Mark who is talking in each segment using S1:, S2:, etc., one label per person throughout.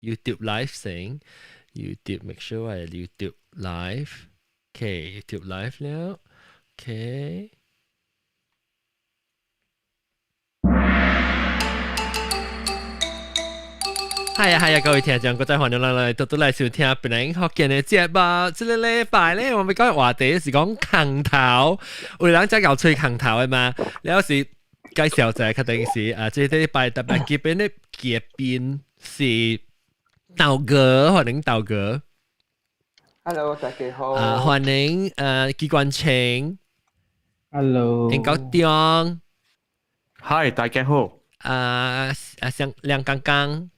S1: YouTube live 先 YouTube make sure ว่า YouTube live โอเค YouTube live แล้วโอเค係啊，各位聽眾，各位歡迎來到收聽本嚟福建嘅節目。這個禮拜咧，我哋講嘅話題是講空頭，有人真有吹空頭嘅嘛？你有時介紹就係確定是這禮拜特別基本嘅嘉賓是道哥，歡迎道哥。
S2: Hello， 大家好。
S1: 歡迎季冠清。
S3: Hello。
S1: 應高中。
S4: Hi， 大家好。
S1: 梁剛剛。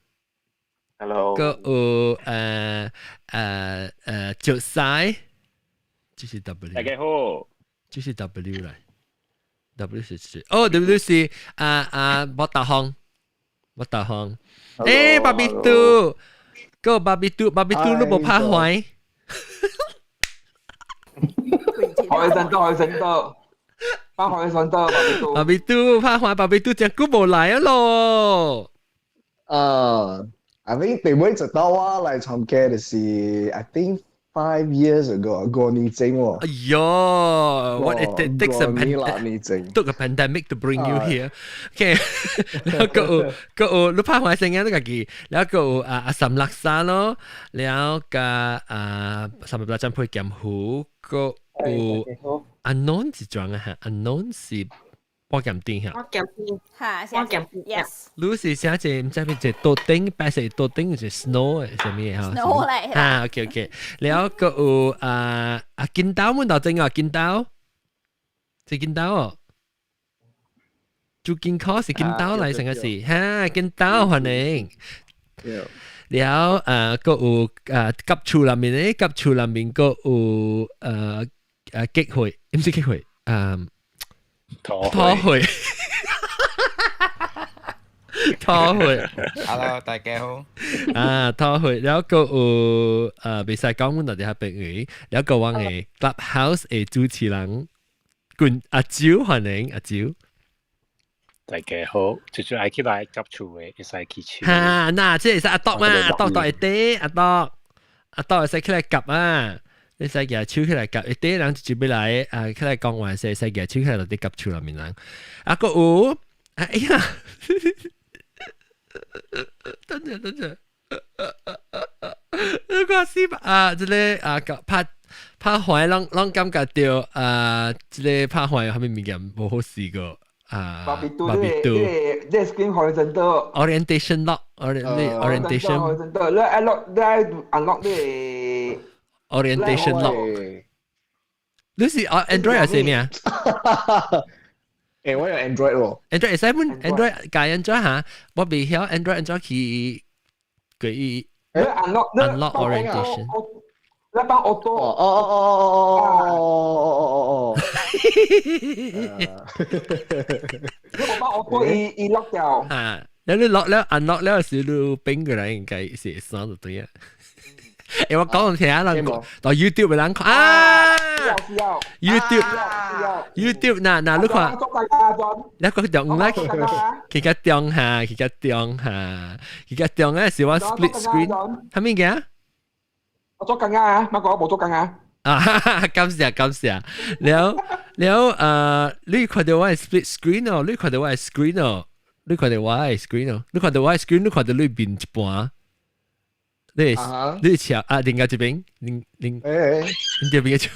S2: Hello。
S1: 個有九賽，就是 W。
S2: 大家好。
S1: 就是 W 嚟 ，W 是哦 W 是莫大康，莫大康。誒，巴比杜，個巴比杜你冇拍壞。
S2: 開心多，拍開心多，
S1: 巴比杜拍壞，巴比杜隻股冇嚟啊咯。
S3: I think 你會知道啊，嚟參加嘅是 I think 5 years ago 過年整喎。
S1: 哎呀 ，what it takes a pandemic to bring you here。OK， แล้วก็ลูกภาพหายเสียงแล้วก็กี่แล้วก็อาสำลักษาเนาะแล้วก็สำหรับประจำพูดแกมหูก็อันโน้นสิจังอะฮะอันโน้นสิ波減啲嚇，
S5: 波減 yes。
S1: 你是寫隻唔知邊隻多丁，白色多丁就 snow 係什麼嘢嚇
S5: ？snow 嚟
S1: 嚇 ，OK， แล้วก็見到冇到正啊，見到，是見到哦，做健康是見到嚟成個事嚇，見到歡迎。แล้วก็กับชู裏面咧，กับชู裏面ก็激會，唔知激會拖去
S6: ，Hello， 大家好。
S1: 拖去，แล้วก็ไม่ใช่講我哋係朋友，แล้วก็我係 Clubhouse 嘅主持人，阿蕉歡迎阿蕉。
S7: 大家好，最最愛起來急處嘅，會使起處。
S1: 嚇，嗱，即係阿多嘛，阿多係啲，阿多係使起來急啊！你使嘅超起來夾，啲人就俾嚟起來講話使嘅超起來到啲夾處裏面人，個有，哎呀，等陣，你個是即個拍壞，啷感覺到即個拍壞係咪物件冇好試過
S2: 巴比杜，你 screen horizontal
S1: orientation lock，orientation，
S2: 你 unlock 你。
S1: orientation lock， 你是Android 係咩啊？
S3: 我有 Android 喎。
S1: Android 係咩 ？Android 介 Android 嚇，我未曉 Android 去佢 unlock orientation。
S2: 你幫我多。你幫我多一 lock 掉。
S1: 啊，你 lock แล้ว unlock แล้ว時你變過來應該是啥都對啊。我講聽下啦，到 YouTube 嘅人看YouTube 嗱，你看，你個中咧，佢個中下咧是我 split screen， 係咩嘅？
S2: 我捉緊啊，乜講我冇捉緊啊？
S1: 感謝，แล้ว你看到我係 split screen 哦，你看到我係 screen 哦，你看到我係 screen 哦，你看到我係 screen， 你看到裏邊一半。你瞧另外一邊，另這邊嘅，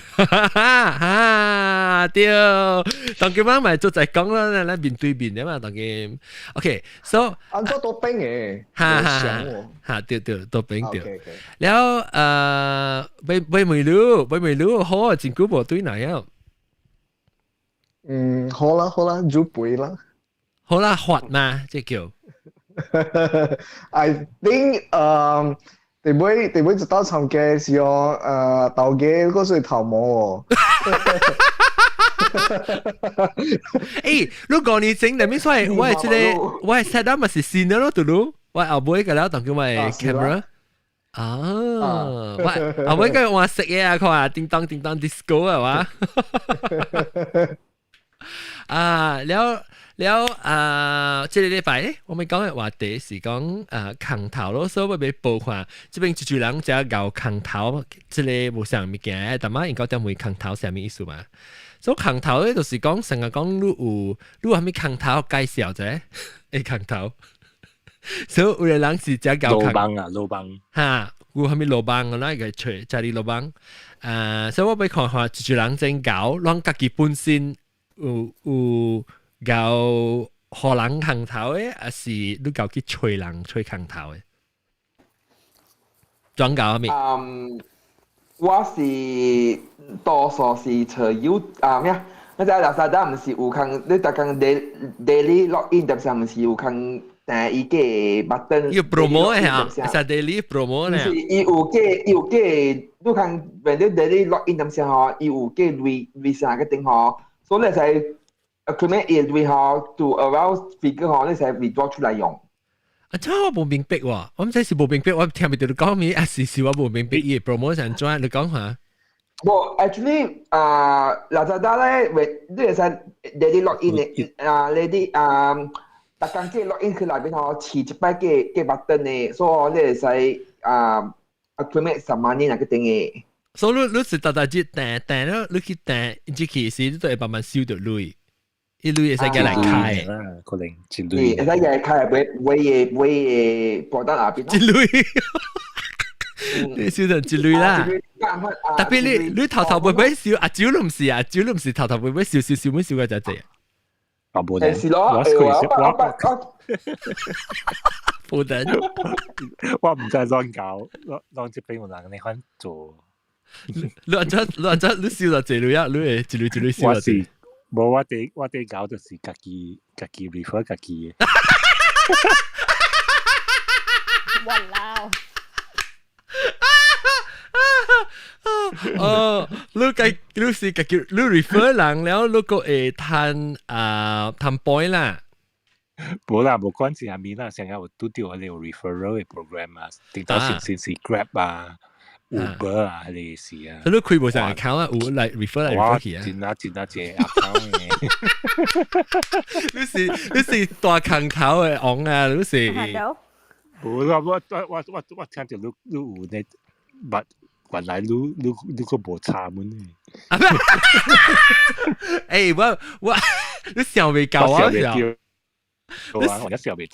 S1: 對，當佢媽咪就在講啦，咱面對面嘅嘛，當佢 ，OK，so，
S3: 按咗多冰嘅，
S1: 對，多冰對，แล้วไม่รู้好啊，真久冇對嚟啊，
S3: 好啦，就背啦，
S1: 好啦，滑嘛，即叫
S3: ，I think 你會知道參加時候豆嘅嗰時頭毛
S1: 誒，如果你整裡面所以我係 set up 咪是線咯，對咯，我後尾嘅啦，當叫咪 camera。我後尾嘅我食嘢啊，佢話叮當 disco 係嘛？即個禮拜我們講嘅話題是講空頭咯，所以我俾報看，這邊住人只搞空頭，即個冇啥物件，但係應該點會空頭係咩意思嘛？所以空頭咧就是講成日講你有咩空頭介紹啫，誒空頭，所以有個人是只搞
S7: 路邦啊，路邦
S1: 嚇，有係咪路邦嘅啦？個吹就係路邦，所以我俾看下住人正搞，讓自己本身有搞荷人空頭嘅，還是你搞去吹人吹空頭嘅？轉搞咩？
S2: 我是多數是找有咩啊？我在Lazada唔是有空，你逐工 daily login 但係唔是有空伊個 button。
S1: 要 promo 嘅嚇，係 daily promo 咧。
S2: 是伊有個，你空 when you daily login 但係嗬，伊有個類似個定嗬，所以你使 accumulate 伊類嗬 to around figure 嗬，你使 withdraw 出嚟用。
S1: 我冇明白喎，我唔知是冇明白，我聽唔到你講咩，是我冇明白伊 promotion 做，你講下。
S2: Well, actually, Lazada 咧，你係使 daily login 嘅，你特工嘅 login 去內邊嗬，持一擺嘅 button 嘅，所以你係使accumulate some money 那個定嘅。
S1: 所以你是大隻訂咯，你去訂，即其實你都係慢慢收到類。一類會使嘅來開，
S7: 可能一類，
S2: 會使嘅來開，會播到那邊。
S1: 一類，你收到一類啦。特別你頭會唔會笑？阿蕉都唔是啊，蕉都唔是頭會唔會笑咩笑嘅就係。
S7: 我冇得，
S2: 係咯，
S1: 冇得，
S7: 我唔再亂搞，亂接俾我人你肯做。
S1: 亂咗，你笑到這類啊，你係一類笑到這。
S7: 冇我哋搞就是自己 refer 自己嘅。
S5: 哇！
S1: 你是自己你 refer 人了，你個會攤point 啦。
S7: 冇啦，冇關係下面啦，成日有都掉我哋有 referral 嘅 program 啊，定到先是 Grab 啊。Uber 啊，類似啊，
S1: 你開冇上 account 啊，有嚟 refer 嚟 refer 去啊，
S7: 轉下隻 account
S1: 嘅，你是大空頭嘅昂啊，你是。
S7: 冇啦，我聽到你有呢，原來你個冇差門嘅。
S1: 誒，我你想未夠啊？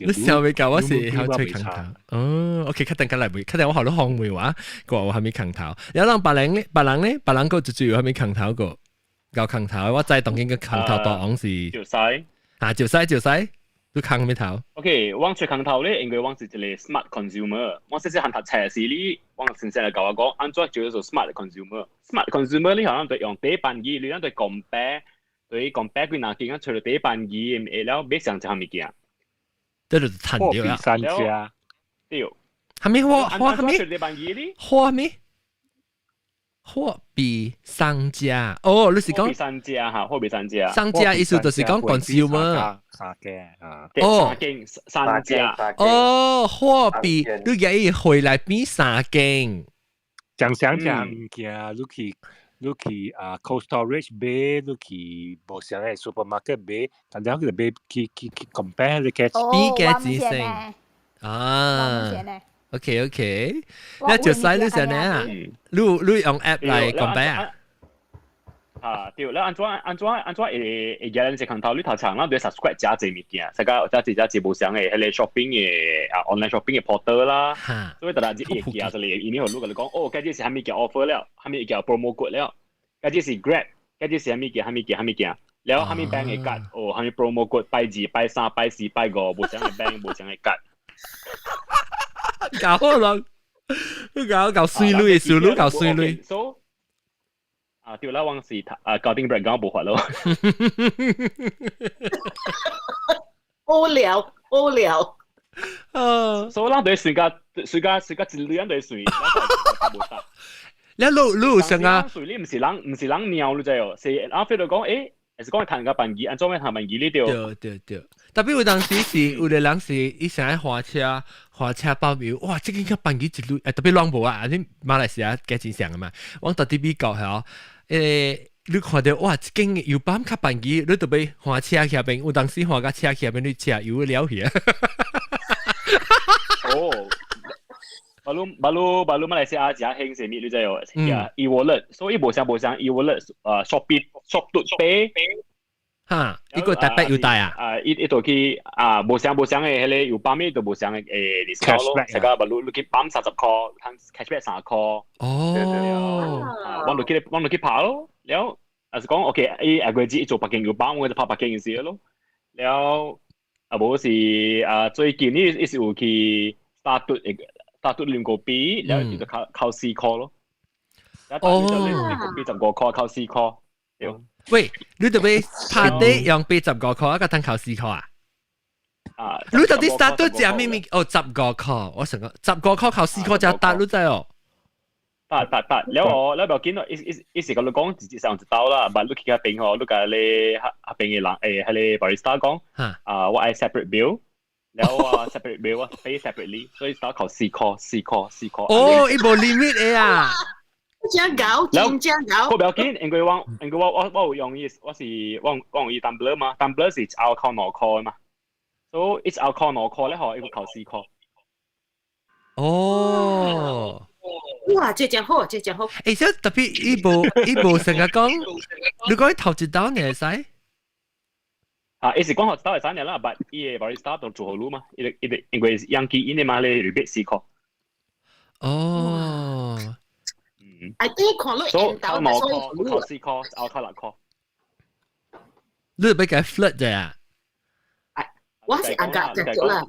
S1: 你想未夠我是好吹空頭。哦 ，OK， 確定緊嚟會，確定我學到漢語話，個我係咪空頭？有人別人個就係咪空頭個，搞空頭，我再當緊個空頭大昂是。
S6: 潮西。
S1: 潮西，都空咩頭
S6: ？OK，我吹空頭咧，應該我是一個 smart consumer。我細細漢讀冊時呢，我先生嚟教我講，安怎叫做 smart consumer。smart consumer 你可能對用第一版語，你可能對compare。對compare 佢嗱見啊，除咗第一版語誒，แล้ว別上就係咪件？
S1: 這就是慘掉啦。
S7: 三家，
S6: 對。
S1: 係咪貨係咪？
S6: 除第一版語呢？
S1: 貨係咪？貨比商家。哦，你是講？
S6: 貨比商家嚇，貨比商家。
S1: 商家意思就是講 consumer。
S7: 三家啊。
S1: 哦。
S6: 商家。
S1: 哦，貨比你嘅回來比三間。
S7: 講物件，你去cold storage 買，你去無相嘅 supermarket 買，但係佢買去 compare 你嘅
S1: 比價之性啊。OK， 你就使你上嚟啊，你用 app 嚟 compare
S6: 啊，對，แล้ว安怎會叫人食空頭？你頭前啦，對 subscribe 加隻物件，世界加無相嘅，係你 shopping 嘅online shopping 嘅 portal 啦，所以大家只嘢叫就嚟，而呢度你講，哦，嗰啲是係咪叫 offer 了，係咪叫 promo code 了，嗰啲是 Grab，嗰啲是係咪叫，แล้ว係咪 bank 嘅卡，哦，係咪 promo code 拜2、拜3、拜4、拜5，無相嘅 bank，無相嘅卡，
S1: 搞咯，搞衰女，少女搞衰女。
S6: 對啦，我是搞定 background 冇法咯。
S8: 無聊。
S6: 所以啦，對隨家一類人對隨，
S1: 你路上啊，
S6: 隨你唔是人鳥你知哦，是阿飛就講誒，係講談個辦儀，安裝咩談辦儀呢條？
S1: 對。特別有當時是有啲人是伊想喺花車包廟，哇！即個辦儀一路特別亂無啊，你馬來西亞幾正常啊嘛，我特別比較係。你看到哇，經油泵較便宜，你特別換車去邊，有當時換架車去邊，你車油了去啊。
S6: 哦。baru Malaysia aja heng sini lu jayo ya e-wallet so i bosang e-wallet Shopee shop to pay
S1: 哈呢個特別要帶啊
S6: itu ki bosang eh hele yu pami to bosang discount lo saka baru lu ki pam 30 ko cashback 30 ko
S1: 哦
S6: วันlu ki 跑咯แล้ว講 OK ไอ้average 做parking 要包我就拍 parking 嘅事咯แล้ว冇是最近呢is有去 start 練個 B แล้ว就靠4 call 咯แล้วตอนนี้就練個 B 10個 call 靠4 call
S1: 喂你特別拍啲用80個 call 一個等靠4 call 啊你特啲 start 都只咪咪哦10個 call 我成個10個 call 靠4 call 就得你知哦
S6: 但แล้วแบบกินอีสิก็รู้講直接上一刀啦但係你去下邊嗬你個你下邊嘅人係你 barista 講我係 separate billแล้วseparate bill pay separately 所以打靠4 call
S1: 哦一部 limit 嘅啊
S8: 這樣搞
S6: 我唔要緊因為我用意我用意 tumbler 嘛 tumbler 是 out call no call 嘛 so it's out call no call 咧嗬一個靠4 call
S1: 哦
S8: 哇這真好這真好
S1: 誒即特別呢部成日講你講頭一刀你係使
S6: 一時講學打係3年啦，但係barista 都做好路嘛，因為Yankee 因為嘛咧 rebate 4 call。
S1: 哦。
S8: I think 看落
S6: 所以靠4 call，靠4 call，我靠6 call。
S1: 你俾佢 flirt 啫啊？
S8: 我是阿格就做啦。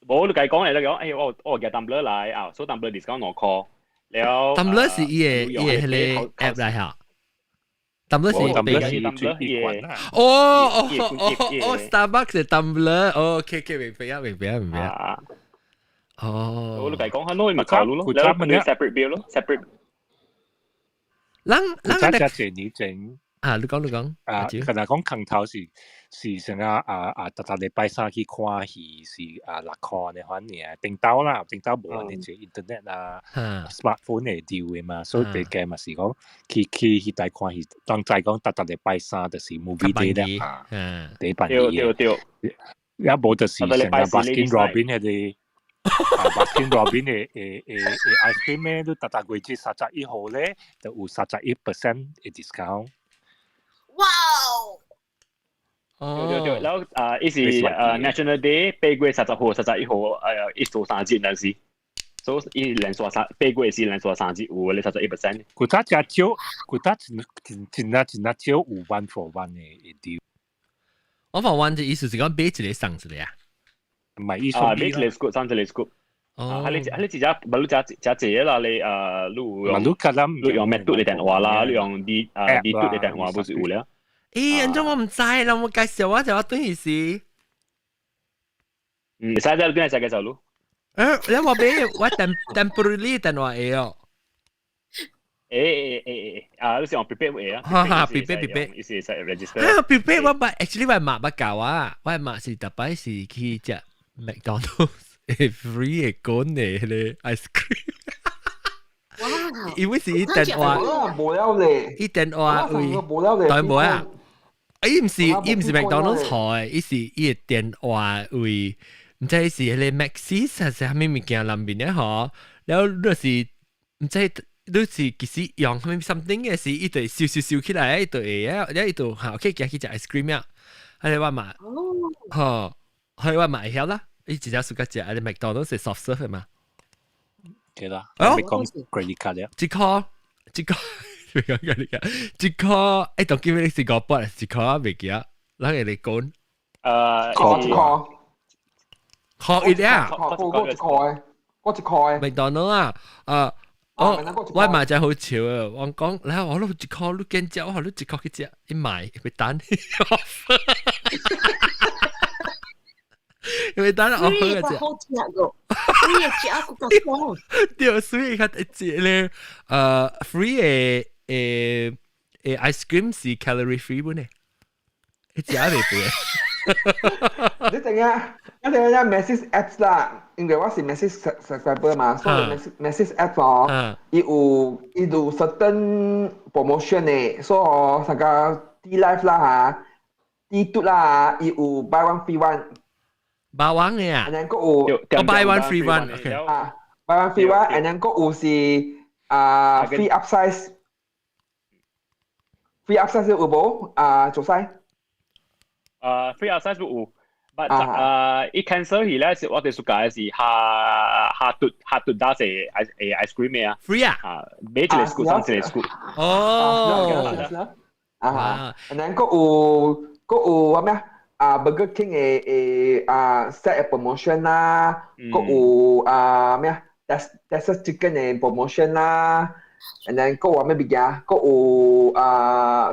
S6: 冇你計講嚟啦，講我嘅 tumbler 嚟啊，所以 tumbler discount 2 call，然後
S1: tumbler 是伊個係 app 嚟嚇。Tumbler 是Starbucks 係 Tumbler，OK 明白啊。哦，
S6: 我哋講下咯，咪靠咯，然後你 separate bill 咯 ，separate。
S7: 咱只借你整
S1: 啊，你講
S7: 可能講空頭是成特禮拜三去看戲是6塊嘅反正，頂到啦，頂到無你借 internet 啊 ，smartphone 嚟調嘅嘛，所以佢嘅嘛是講去大看戲，當在講特禮拜三就是 movie day 咧第半夜，一無就是成個 Baskin Robbins 嘅。Baskin Robbins 嘅ice cream 咧，都特貴至31號咧，就有31% 嘅 discount。
S8: 哇！
S6: 對，然後依是National Day 8月30號、31號，一做3節陣時，所以依連續8月是連續3節有你31%。
S7: 佢打只少，佢打真少有1 for 1嘅deal。
S1: 1 for 1嘅意思是講買一個送一個啊？
S7: 唔係意思
S6: 買一個 scoop， 送一個 scoop。你自己咪你自啦，你你用咩嘟你電話啦，你用啲嘟你電話不是有了。
S1: 人中我唔知啦，我介紹我就我等於是。
S6: 你使咗邊個介紹咯？
S1: 你話俾我 temporary 電話嘢哦。
S6: 你是用 prepare 嘢啊？
S1: 哈 prepare，
S6: 意思係 register。prepare
S1: 我唔 actually 我媽不教啊，我媽是特別是去食 McDonald's。free 嘅乾嚟咧 ice cream， 因為是一電話，一電話位，對冇啊？伊唔是 McDonald's 開，伊是伊嘅電話位，唔知是迄個 Maxis 還是蝦米物件裏面咧嗬？然後你是唔知你是其實用蝦米 something 嘅是伊對燒起來，伊對嘢，然後伊對好 OK 行去食 ice cream 啊，係你話嘛？嗬，係你話買曉啦。伊直接暑假食，你麥當勞是 soft serve 嘛？
S7: 係啦，你講 credit card 咧？
S1: 一個，當今日是個八，一個未記啊？哪個你講？一啲啊？
S2: 我一塊。
S1: 麥當勞啊，我買隻好潮啊！我講，你我攞一個，你見隻，我攞一個去隻，一買會單。因為等我好嘅啫，
S8: 好食個，free 嘅食個咁
S1: 對，所以佢一隻咧，free 嘅ice cream 是 calorie free 本咧，一隻未背。
S2: 你等下，我哋有 message apps 啦，因為我是 message subscriber 嘛，所以 message apps 哦，有 certain promotion 嘅，所以哦，成個 D Live 啦嚇 ，D 嘟啦，有 buy one free one。buy
S1: one 嘅啊？
S2: 然後有
S1: buy one free one，OK。
S2: 啊 ，buy one free one，然後有是free upsize。free upsize 有冇做晒
S6: ？free upsize 有。But it cancel 起來是我哋 suka 係下嘟打是ice cream 嘅啊
S1: free
S6: 啊買一個 scoop 送一個 scoop
S2: 然後有話咩Burger King 嘅set promotion 啦，有咩Texas Chicken 嘅 promotion 啦。And then 個話咩別嘅？個有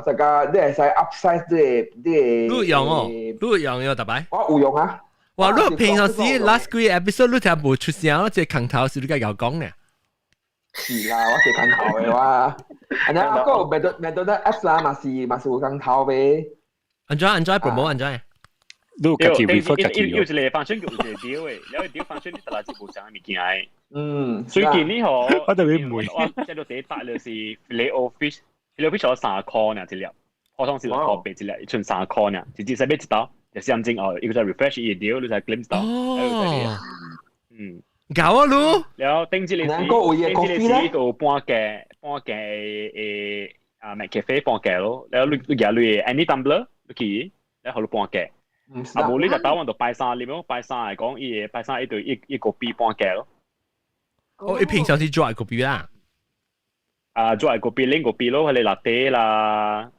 S2: 這個你係使 upsize 啲。
S1: 你用哦，你用有特別。
S2: 我有用啊。
S1: 哇！你平常時 last 幾 episode 你聽冇出聲咯，即係空頭是你個有講嘅。
S2: 是啦，我係空頭嘅話。And then 個有McDonald apps 啦，嘛是有空頭嘅。
S1: Enjoy promote enjoy。
S7: 你有自己 refer 自己。
S6: 有一個 function 叫有一個 deal 嘅，有一個 function 你特別接冇上嘅物件嘅。最近呢個
S7: 我特別唔會。
S6: 我即係第一百就是 filet o fish，filet o fish 我3塊呢一粒，普通是6塊8一粒，一寸3塊呢，直接使俾一刀，就是咁正哦，一個就 refresh 一條，你就 glimpse 到。
S1: 哦。搞啊嚕。
S6: 然後頂住你到半價McCafe 半價咯，然後你入去 any tumbler 你去，然後你半價。冇你就打橫到拜山，你冇拜山嚟講，伊拜山一對一個幣半價咯。
S1: 你平常時做一個幣啦？
S6: 做一個幣，另個幣咯，係你拿鐵啦。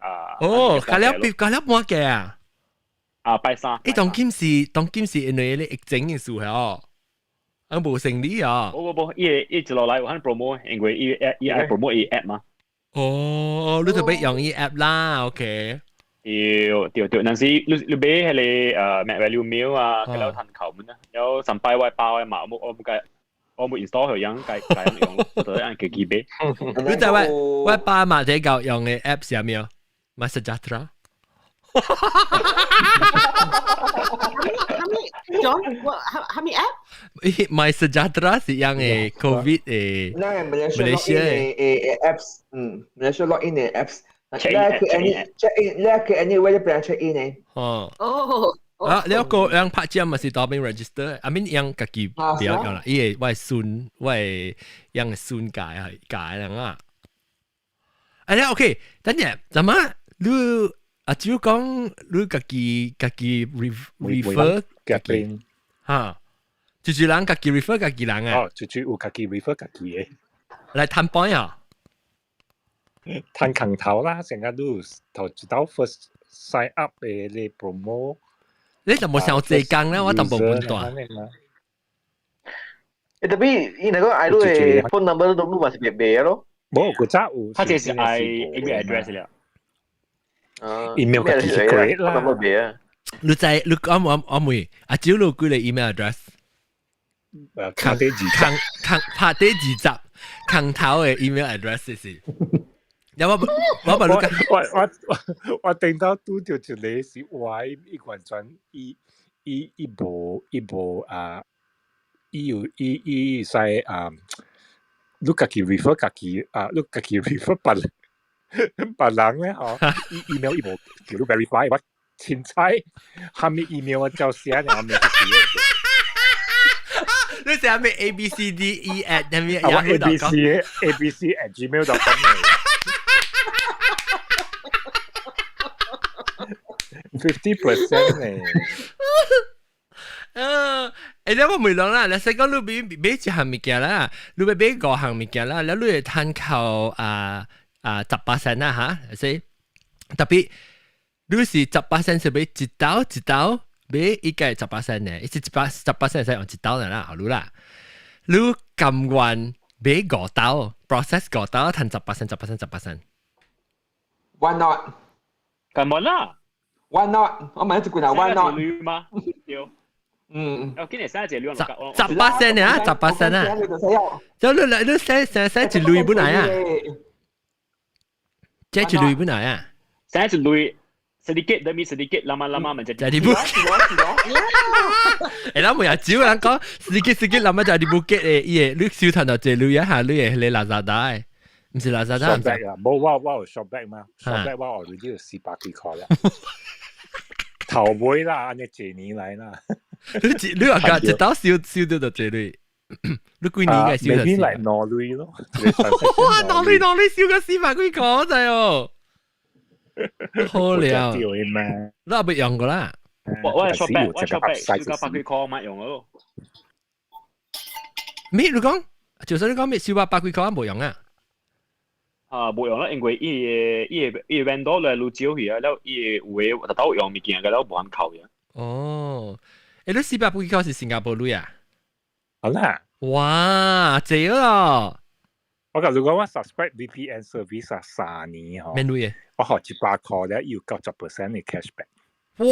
S1: 加了半價啊！
S6: 拜山。
S1: 當今時因為你疫情嘅時候，冇成立啊。
S6: 冇，伊一落來有肯 promote，因為伊係 promote 伊 app 嘛。
S1: 你特別用伊 app 啦 ，OK。
S6: 對，但是你買係你Mac Value Meal 啊，佢有攤口咁啦，有3擺外包嘅嘛，我冇 install 佢樣計用，我就按佢記俾。
S1: 你就外包嘛，這個用嘅 app 係咩？Masajatra。
S8: How many app?
S1: Masajatra 係樣嘅 COVID 嘅
S2: Malaysia 嘅 apps，Malaysia login 嘅 apps。check in anywhere 你 check in 嘅。
S1: 你有個樣拍照咪是當邊 register，I mean 樣自己不要講啦，因為我係孫，我係樣孫解啦啊。OK，等陣，怎麼你只要講你自己 refer 自己嚇，就是人自己 refer 自己人啊。
S7: 就是有自己 refer 自己嘅。
S1: 嚟談 point 啊！
S7: 攤空頭啦，成日都頭一刀 first sign up 嘅你 promo，
S1: 你就冇上這間咧，我就冇半段。
S9: Tapi ini ko I do phone number tu masih bebe lo.
S7: 冇個揸有，
S6: 他這是 email address 了。
S7: email 嘅機great啦。
S1: 你講我妹，阿蕉你幾個 email address？
S7: 拍啲
S1: 字集，空頭嘅 email address 是。有我
S7: 聽到拄着一個是我一完全伊無伊使你家己 refer 家己你家己 refer 別人咧吼，伊 email 伊無叫你 verify， 我凊彩下面 email 我照寫，然後面去寫。
S1: 你寫咩 abcde@ 咁樣
S7: abc@gmail.com 50% 咧。
S1: 你我未諗啦，你細個你買一項物件啦，你買5項物件啦，แล้ว你會攤扣10%啦嚇，所以特別你是10%是買一刀買一個10%嘅，一10%係用一刀嘅啦，好啦，你甘願買5刀 process 5刀攤10%。
S2: Why not？
S6: 甘願啦。
S2: Why not？我問一句啦 ，Why not？
S6: 嗎？對。我今日生日10%啊
S1: ，10%啊，就你生一類本來啊，即係一類本來啊，
S6: 生一類 sedikit demi sedikit lama-lama menjadi
S1: bukit. Lah mo ya jiu人講 sedikit lama jadi bukit你小騰就借你一下你Lazada唔是 Lazada
S7: shopback 啊，冇我 shopback 嘛 ，shopback 我 already 有400幾塊啦，頭尾啦，按你借年嚟啦。
S1: 你話㗎，一刀燒到就借你，你幾年嘅燒就
S7: ？maybe 嚟挪瑞咯，
S1: 哇，挪瑞燒個400幾塊仔哦，好了，你係咪用過啦？
S6: 我 shopback 400幾塊咪用咯。
S1: 咩？你講？就算你講咩400幾塊冇用啊？
S6: 冇用啦，因為伊 vendor 咧攞少去啊，แล้ว伊有特登用物件嘅，แล้ว冇肯扣嘅。
S1: 哦，你400幾塊是新加坡鐳啊？
S7: 好啦，
S1: 哇，正咯！
S7: 我講如果我 subscribe VPN service 3年嗬，
S1: 咩鐳嘅？
S7: 我學700塊咧，要90% 嘅 cashback。
S1: 哇！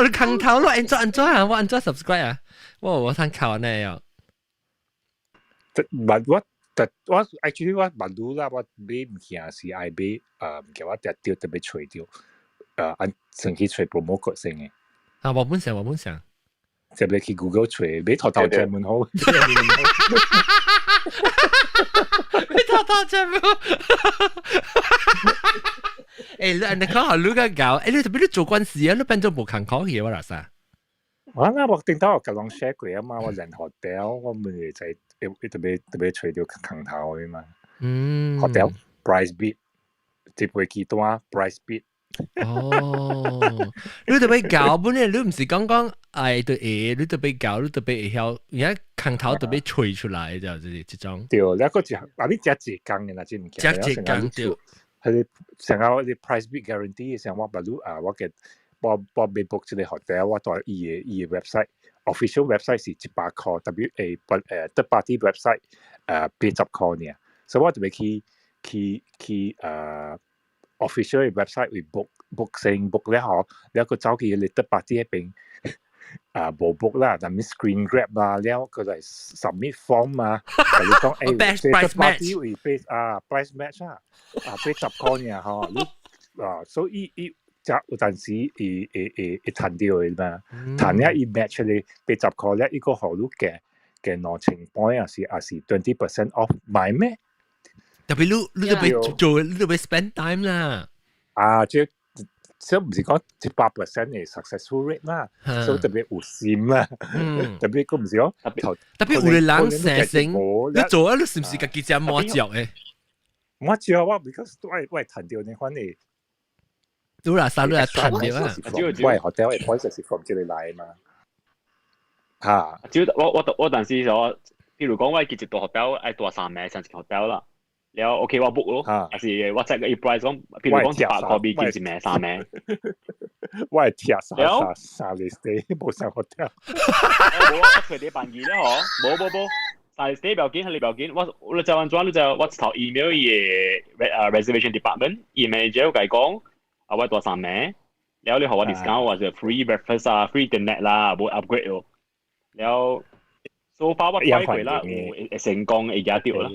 S1: 你坑頭咯，安怎啊？我安怎 subscribe 啊？我想靠呢又。
S7: 我 actually 我問到啦，我買唔起是愛買唔叫我掉特別除掉，按上去除 promo code 先嘅。
S1: 我本上，
S7: 就你去 Google 除，買頭專門好。
S1: 買頭專門好。你講下你個搞，你特別你做關事啊，你變咗冇勤考嘢喎，啥？
S7: 我頂到我咁 share 過啊嘛，我人學掉，我每日就特別除掉勤頭嘅嘛。學掉 price beat， 接會幾多 price beat。
S1: 哦，你特別搞本嚟，你唔是講對你特別搞，你特別會曉，而家勤頭特別除出來就係這種。
S7: 對，你個就你只工嘅啦，知唔知？
S1: 只工對。
S7: 係成個啲 price beat guarantee 成我不如我嘅。我未 book 這個 hotel， 我到伊個 website official website 是100塊 third party website 80塊呢，所以我就要去official 嘅 website 會 book 先 book 咧嗬，然後佢走去你 third party 嗰邊冇 book 啦，但係 screen grab 啦，然後佢就 submit form 啊，就你講
S1: price
S7: match 會 price match 啊80塊呢嗬，所以有陣時彈掉嘅嘛，彈一 match 你80塊咧，呢個好多嘅內情況也是20% off 買咩？
S1: 特別你特別做，你特別 spend time 啦。
S7: 即唔是講100% 嘅 successful rate 啦，所以特別有閃啦，特別佢唔是講
S1: 特別有啲人成成，你做啊，你是唔是自己隻摸腳嘅？
S7: 摸腳我 because 我彈掉你翻嚟。
S1: 都啦，三都係彈掉啊！
S7: 喂，hotel 嘅 points 係 from 這裡來嘛？嚇！
S6: 我當時就，譬如講我結接到 hotel，愛多3名上次 hotel 啦，然後 OK 我 book 咯，還是我 check 個 price 講，譬如講100塊比結接名3名，
S7: 我係貼三嚟 stay 冇上 hotel。
S6: 冇啊，我隨你辦嘢咧嗬，冇。但係 stay 標緊係你標緊，我就按咗，你就我投 email 嘅reservation department email 佢講。我多3名，然後你學我 discount 或者 free breakfast 啊 ，free internet 啦，冇 upgrade 咯。然後 so far 我開佢啦，成功而家掉啦。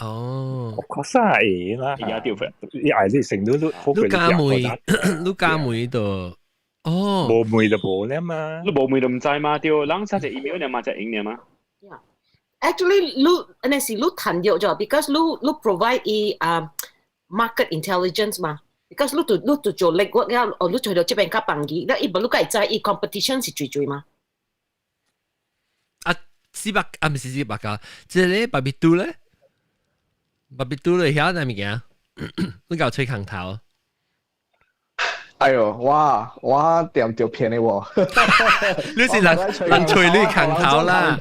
S1: 哦，
S7: 確實係啦，
S6: 而家掉翻。
S7: 你成都
S1: 都加梅度。哦，
S7: 冇梅就冇咧嘛。
S6: 你冇梅就唔知嘛，掉冷晒隻 email 你嘛隻影你嘛。
S8: Actually, lu tan yo jo because lu provide market intelligence 嘛。Because 你做力我你做到這邊較幫佢，你唔該知competition 是最嘛？400
S1: 唔是400㗎，即係咧barbecue咧曉係物件，你搞吹空頭。
S3: 哎呦，我點條片嘅喎，
S1: 你是人吹你空頭啦，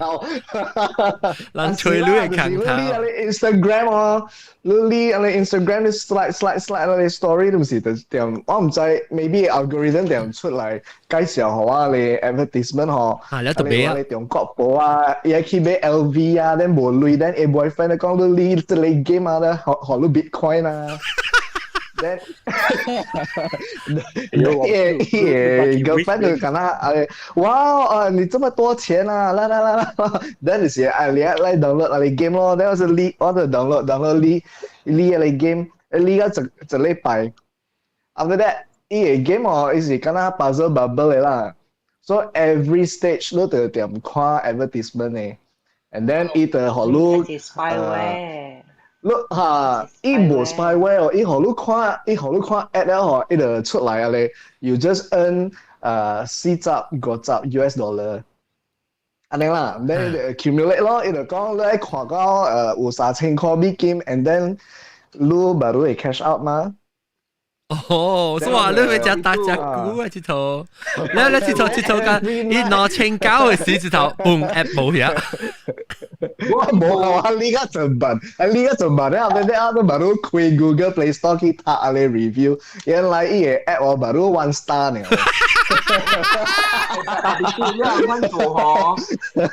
S1: 人吹你嘅空頭。
S3: 你 Instagram 啊，你 Instagram 你 slide 你 story 都唔是點，我唔知 maybe algorithm 點出嚟介紹好啊，你 advertisement 嗬，
S1: 你特別啊，
S3: 你中國寶啊，也去買 LV 啊，你冇累，但係 boyfriend 你講你 game 啊，學你 Bitcoin 啊。girlfriend 就跟他哇你這麼多錢啊啦 then 就是你來 download 你 game 咯 then 我就 download 你 game 你個一禮拜 ，after that，伊個 game 哦，伊是敢若 puzzle bubble 嘅啦。So every stage 你都點看 advertisement 嘅，and then 伊就互你你伊無 spyware 哦，伊互你看 ad 了吼，伊就出來啊咧。You just earn 40-50 $US。安尼啦 ，then accumulate 咯，伊就講你看到有3000塊美金 ，and then 你baru會 cash out 嘛。
S1: 哦，所以話你咪只大隻股啊，直頭，你直頭㗎，你2009嘅時直頭 boom app 冇呀。
S3: 我冇啊，呢家盡辦，呢家盡辦咧，後尾啲都baru 開 Google Play Store 去睇下你 review，原來呢個 app 我baru 1 star 呢。
S2: 特別啲咧，溫做嗬，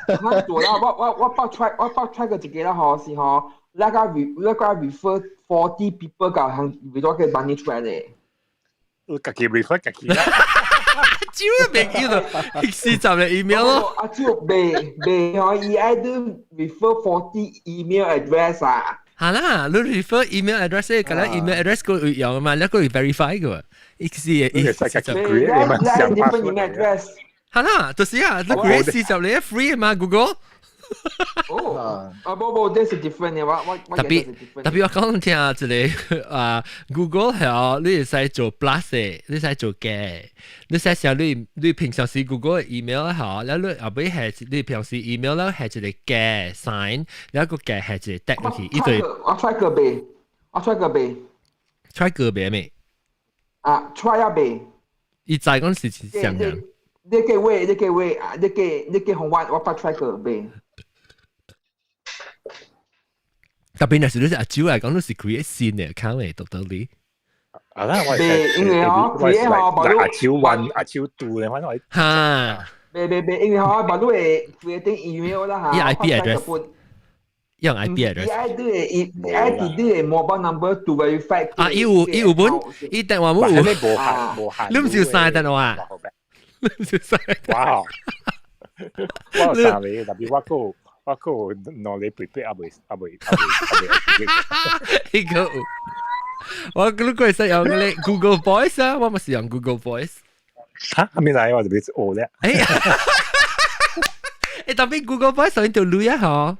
S2: 溫做啦，我幫 try 個自己啦，嗬是嗬，那個 refer 40 people 㗎，係為咗嘅 money train 嘅。
S7: 我自己 refer 自己啦。
S1: 招未叫到40嘅 email 咯。
S2: 阿招未嗬，伊愛都 refer 40 email address 啊。
S1: 係啦，你 refer email address 咧，咁樣 email address 個會有嘛，你個會 verify 嘅喎。意思係
S7: 你
S2: different email address。
S1: 係啦，就是啊，你 create 40你 free 嘛 Google。
S2: 哦，冇 ，this is different 嘅，我
S1: 特別我講聽一個Google 係你使做 plus 嘅，你使做嘅，你使時候你平常時 Google 嘅 email 嚇，然後你後尾係你平時 email 咧係一個嘅 sign，然後個嘅係一個 tag 落去，一對。
S2: 我 try 個未
S1: ，try 個未？
S2: 啊 ，try 啊未？
S1: 伊在講是上人。
S2: 你嘅位，你紅灣，我 try 個未？
S1: 特別係你阿招嚟講，都是 create 新嘅 account 嚟，讀到你。
S7: 啊啦，我
S2: 係因為嗬 ，create 嗬，
S7: 阿招1、阿招2咧，反正我
S1: 嚇。
S2: 因為嗬，把都係 creating email 啦嚇。
S1: 依 IP address。用 IP address。
S2: 依 ID 啲係 mobile number to verify。
S1: 啊，有本，依電話冇。
S7: 冇限。
S1: 你唔少晒電話。你唔少晒。
S7: 哇！我查你，特別我個攞你 prepare 阿未，
S1: 呢個我嗰個係用嗰啲 Google Voice 啊，我咪是用 Google Voice。
S7: 嚇，係咪嚟我特別學咧？
S1: 特別 Google Voice 上條路啊，嗬。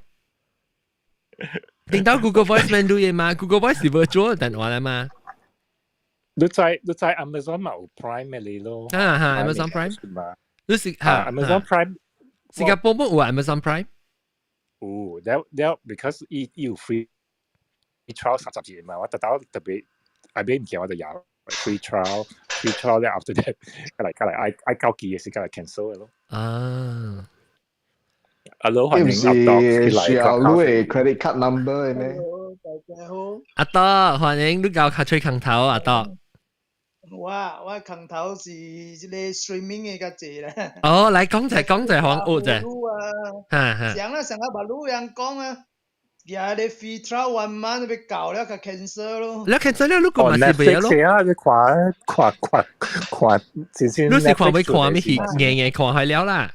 S1: 聽到 Google Voice 咩路嘢嘛 ？Google Voice 係 virtual 電話啦嘛。
S7: 你在 Amazon 嘛有 Prime 嘅你咯。
S1: Amazon Prime。你是
S7: Amazon Prime。
S1: 新加坡冇有 Amazon Prime。
S7: 哦，แล้ว because 有 free trial 30日嘛，我特別I邊唔見我就有 free trial 咧 after that 隔嚟I 交期嘅時隔嚟 cancel 嘅咯。
S1: 啊。
S7: Hello，歡迎
S3: 需要你嘅 credit card number 嘅咩？
S10: 大家好。
S1: 阿多，歡迎你教卡吹空頭，阿多。
S10: 我空頭是一個 streaming 嘅個字啦。
S1: 哦，嚟講就講學啫。
S10: 上個馬路人講啊，而你 free trial 1 month 被搞了個 cancel 咯。
S1: 你 cancel 了，你個咪是咩咯？
S7: 啊，你看，先。
S1: 你是看咩看咩戲？硬看係了啦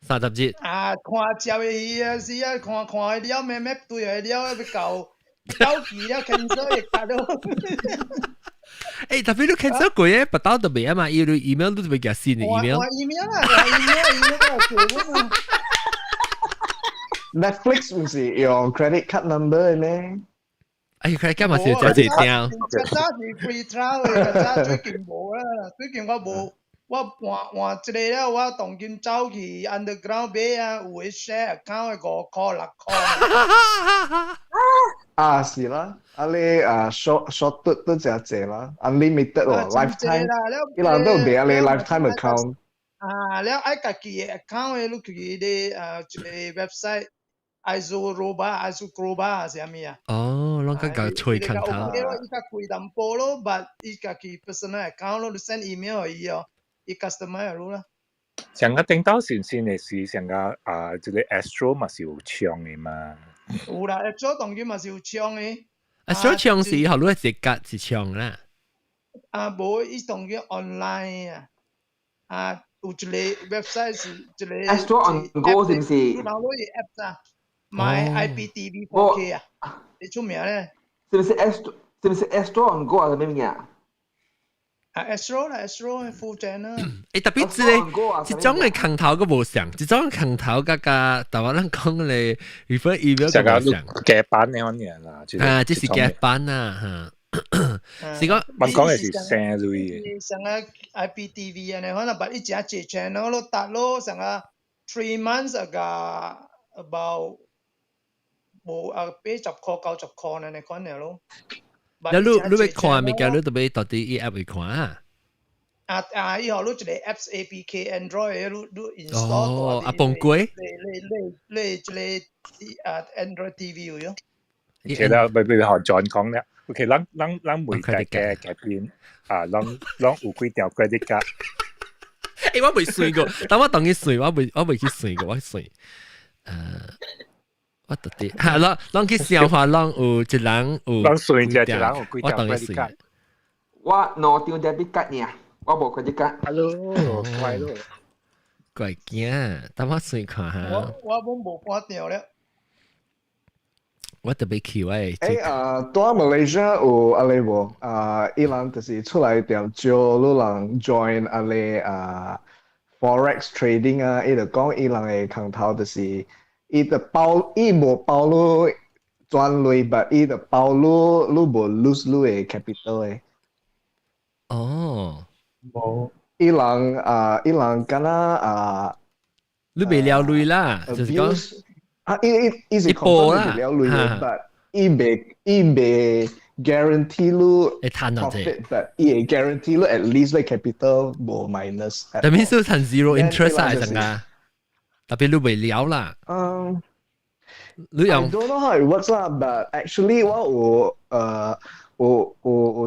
S1: ，30節。
S10: 啊，看照嘅戲啊，是啊，看係了，咩對係了，被搞期了 cancel 亦得咯。
S3: tapi
S1: lu cancel ko ya, patao to ba ma email lu to ba sin email.
S10: Email lah.
S3: Netflix 唔是用 credit card number 咩
S1: ？credit card 嘛是就係掉。
S10: 揸住 free trial 嘅，揸最近冇啦，最近我冇，我換一個咧，我當今走去 underground 買啊，有嘅 share account 5塊6塊。
S3: 啊，是啦，你short 都只隻啦 ，unlimited 喎 ，lifetime，伊人都俾你 lifetime account。
S10: 啊，แล้วไอ้กะกี account 嘅ลูกกี嘅website iSoGlobal 係咩啊？
S1: 哦，啷個搞吹空頭？
S10: 伊個貴淡薄咯 ，but 伊個กี personal account 咯，你 send email 而已哦，伊 customer 咯啦。
S7: 上個頂到先嘅是上個即個 Astro 嘛是有搶嘅嘛。
S10: 有啦 ，Astro 當然嘛是有搶嘅。
S1: Astro 搶是後來直接是搶啦。
S10: 冇，伊當然 online 啊。有一個 website 是一個
S2: Astro on Go 是唔是？
S10: 你攞啲 app 啊，買 IPTV 4K 啊，你出名咧？
S2: 是唔是 Astro？是是不是 Astro on Go 啊？咩嘢啊
S10: ？Astro 啦 ，Astro full channel。
S1: 特別之咧，一種嘅坑頭個無相，一種坑頭個台灣人講嘅 refer email 個無相。
S7: 夾版呢樣嘢啦，
S1: 即是夾版啊嚇。是講，
S7: 我講嘅是聲類
S10: 嘅。成個 IPTV 啊，你可能把一隻隻 channel 咯，搭咯，成個 3 months ago about 冇80塊90塊呢，你講嘅咯。
S1: แล้วรู้ไป看咪叫รู้ตัวไปต่อที่อีแอปไป看
S10: อีหอรู้จะได้ apps APK Android รู้ install
S1: ตัวปงกุ้ย
S10: เลยจะได้Android TV อยู่
S7: 其實咪學 John 講咧，OK，咱每日嘅片咱有幾條 credit card。
S1: 我未算過，但我當佢算，我未去算過，我算我特啲係咯，咱去想話，咱有一人有，
S7: 咱算一人有幾條 credit card。
S2: 我攞張 debit card 呢，我冇 credit card。Hello，
S7: 怪咯，
S1: 怪驚，等我算看下。
S10: 我冇半條咧。
S1: 我特別奇怪。
S3: 在馬來西亞有阿哩無？伊人就是出來點招你人 join 阿哩forex trading 啊，伊就講伊人嘅空頭就是。伊就包，伊無包你賺累，但伊就包你無 lose 你嘅 capital 嘅。
S1: 哦，
S3: 無，伊人敢若
S1: 你未了累啦，就是講
S3: 伊是講未了累嘅，但伊未 guarantee 你 profit， 但伊會 guarantee 你 at least 你 capital 無 minus。
S1: 但係是談 zero interest 啊，係咪？特別你未了啦。
S3: 你用 I don't know how it works 啦 ，but actually 我有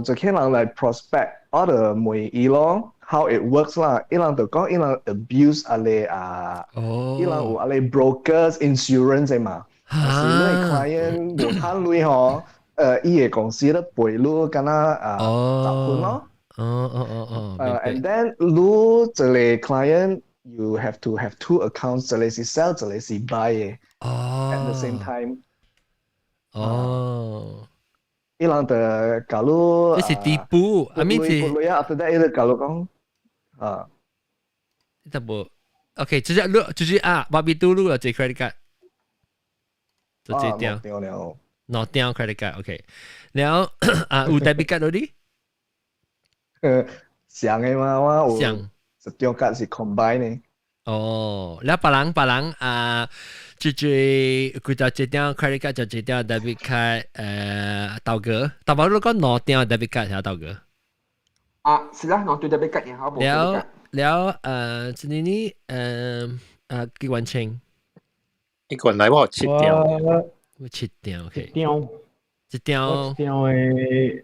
S3: 一個人來 prospect， 我就問伊咯 how it works 啦。伊人就講伊人 abuse 阿哩伊人有阿哩 brokers insurance 嘅嘛。是你 client 無貪累嗬，伊個公司咧賠你敢若10%咯。and then 你一個 client。You have to have 2 accounts， 一個是 sell， 一個是 buy 嘅。At the same time。伊人就教你。
S1: 這是第一步，I mean 是。
S3: After that，伊就教你講。
S1: 這不 ，OK， 就是巴比杜魯有隻 credit card， 就這張。攞張 credit card，OK。然後有 debit card 嗰啲？
S3: 像嘅嘛，我有。一張卡是 combine 嘅。
S1: แล้ว別人就佢就這張 credit card 就這張 debit card 豆哥，但係如果攞張 debit card 係豆哥。
S2: 是啦，攞張 debit card 然後冇
S1: credit card。แล้ว這裡幾萬千？
S7: 一個人嚟我7張。
S1: 7張 ，OK。
S11: 一張嘅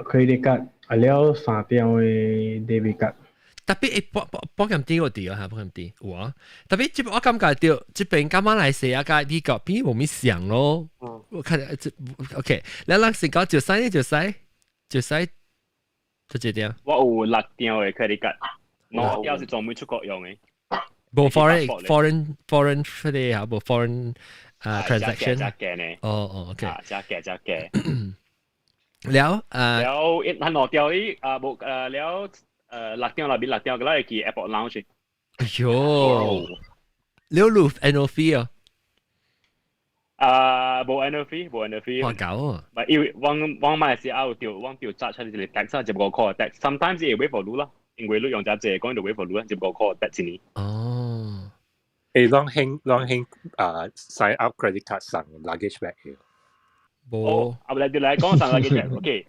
S11: credit card， แล้ว3張嘅 debit card。
S1: 特別保險啲嗰啲啊，保險啲哇！特別即我感覺到即邊今晚嚟寫一個呢個邊冇咩想咯。我睇 OK， 你諗先講就使就這點。
S6: 我有6張嘅 credit card， 6張是專門出國用嘅。
S1: 冇 foreign 嗰啲嚇，冇 foreign transaction。
S6: 加嘅呢？OK。加嘅。
S1: แล้ว
S6: ท่าน6張呢冇แล้ว6張入邊6張嘅啦，係叫 Airport Lounge。
S1: 哎呦，了路 annual fee 啊？
S6: 冇 annual fee。
S1: 哇搞啊！
S6: 唔係，因為往馬來西亞條揸出嚟啲 tax 就冇 call tax。Sometimes 係 waive for 啦，因為你用隻講到 waive for 啦，就冇 call tax 先。
S1: 哦。
S7: 讓興sign up credit card 上 luggage bag 嘅。
S1: 冇。
S6: 嚟講上 luggage bag，OK。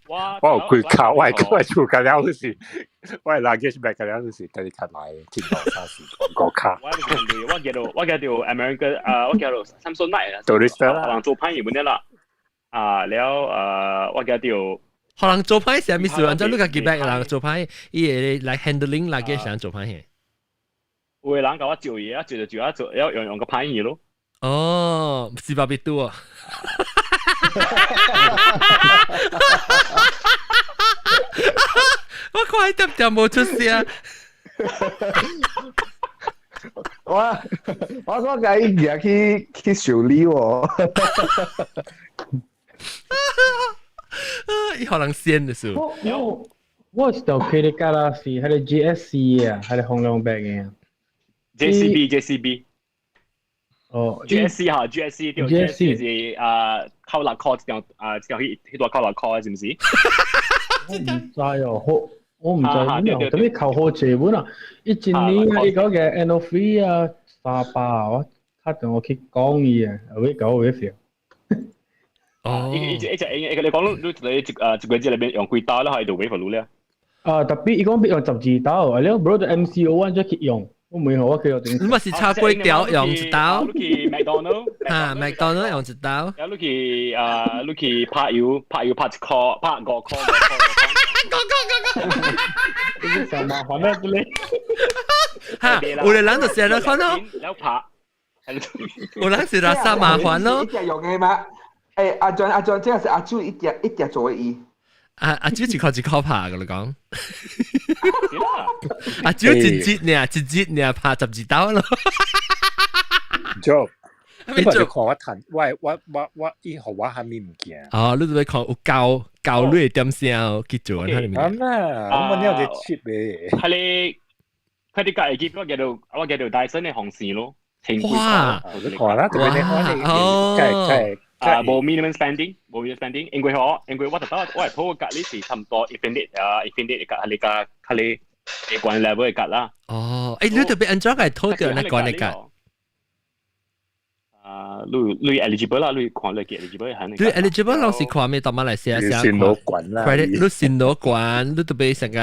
S7: 我有佢卡，我係做緊了時，我係 luggage bag 緊了時，跟住卡買天堂沙士個卡。
S6: 我叫做 American， 我叫做 Samsung Night 啊，
S7: 做 list 啦，
S6: 可能做派原本啲啦，แล้ว我叫做
S1: 可能做派係咩事？然之後你個 bag 人做派，伊係嚟 handling luggage 人做派嘅。
S6: 會人教我做嘢，做用個派嘢咯。
S1: 哦，是巴比多啊！我快點就冇出聲。
S3: 我講緊而家去修理喎。
S1: 伊互人先的是。
S11: 我是條 credit card 啦，是係你 GSC 啊，係你紅兩百嘅。
S6: JCB。
S11: 哦
S6: ，GSC 嚇 ，GSC 條 GSC 是扣落 call 條去到扣落 call 是唔是？
S11: 我唔知哦，我唔知邊度，咁你扣好借本啊！一年呢個嘅 annual fee 啊，300我他同我去講嘢啊，會搞會少。
S6: 哦，你講你一個月裏邊用幾多啦？喺度 wait for 咧？tapi
S11: 伊講必用12刀，啊，你 bro 就 MCO 就去用，我唔會我佢有定。
S1: 你咪是炒粿條用一刀？
S6: 你去麥當勞
S1: 麥當勞用一刀。
S6: 然後你去拍油拍一箍，拍5箍。
S11: 你上麻煩啦，你。
S1: 嚇，有的人就成日看咯。
S6: แล้ว拍。
S1: 有人是垃圾麻煩咯。
S2: 一隻用嘅嘛？阿John，這個是阿朱一隻做嘅伊。
S1: 阿朱一箍拍嘅你講。阿朱一節呢拍12刀咯。
S7: 做。你咪就看我談，我以後我還沒唔見。
S1: 哦，你就會看有教你點先去做喺裏面。
S7: 咁啊，我問你有啲 cheap 嘅。
S6: 係你佢哋隔離結我叫做大新嘅紅線咯。
S1: 哇！
S7: 我都看啦，特別你看你
S6: 冇 minimum spending，因為我特登我係鋪隔離是差唔多1.8嘅隔你關 level 嘅隔啦。
S1: 哦，你特別 enjoy 係偷掉你關嘅隔。
S6: 你 eligible 啦，你看你 eligible 係。
S1: 你 eligible 老是看咩？到馬來西亞先。
S7: 先攞滾啦。
S1: credit 你先攞滾，你特別成個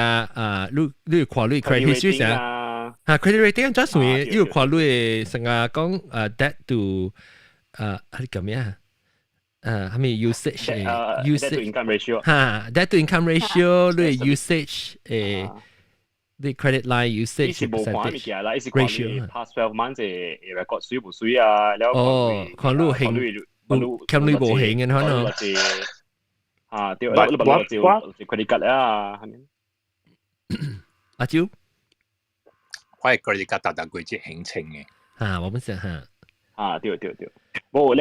S1: 你看你 credit history 成credit rating 真係，你看你成個講debt to 係咁樣係咪 usage
S6: debt to income ratio
S1: 嚇 debt to income ratio 你 usage 你 credit line usage
S6: percentage ratio past 12 months 嘅 record 水唔水啊？
S1: 哦，看你興，看你無興嘅可能。
S6: 對，你就 credit card 啊，係咪？
S1: 阿蕉，
S7: 我係 credit card 大季節興情嘅。
S1: 嚇，我們是嚇。
S6: 對。冇，你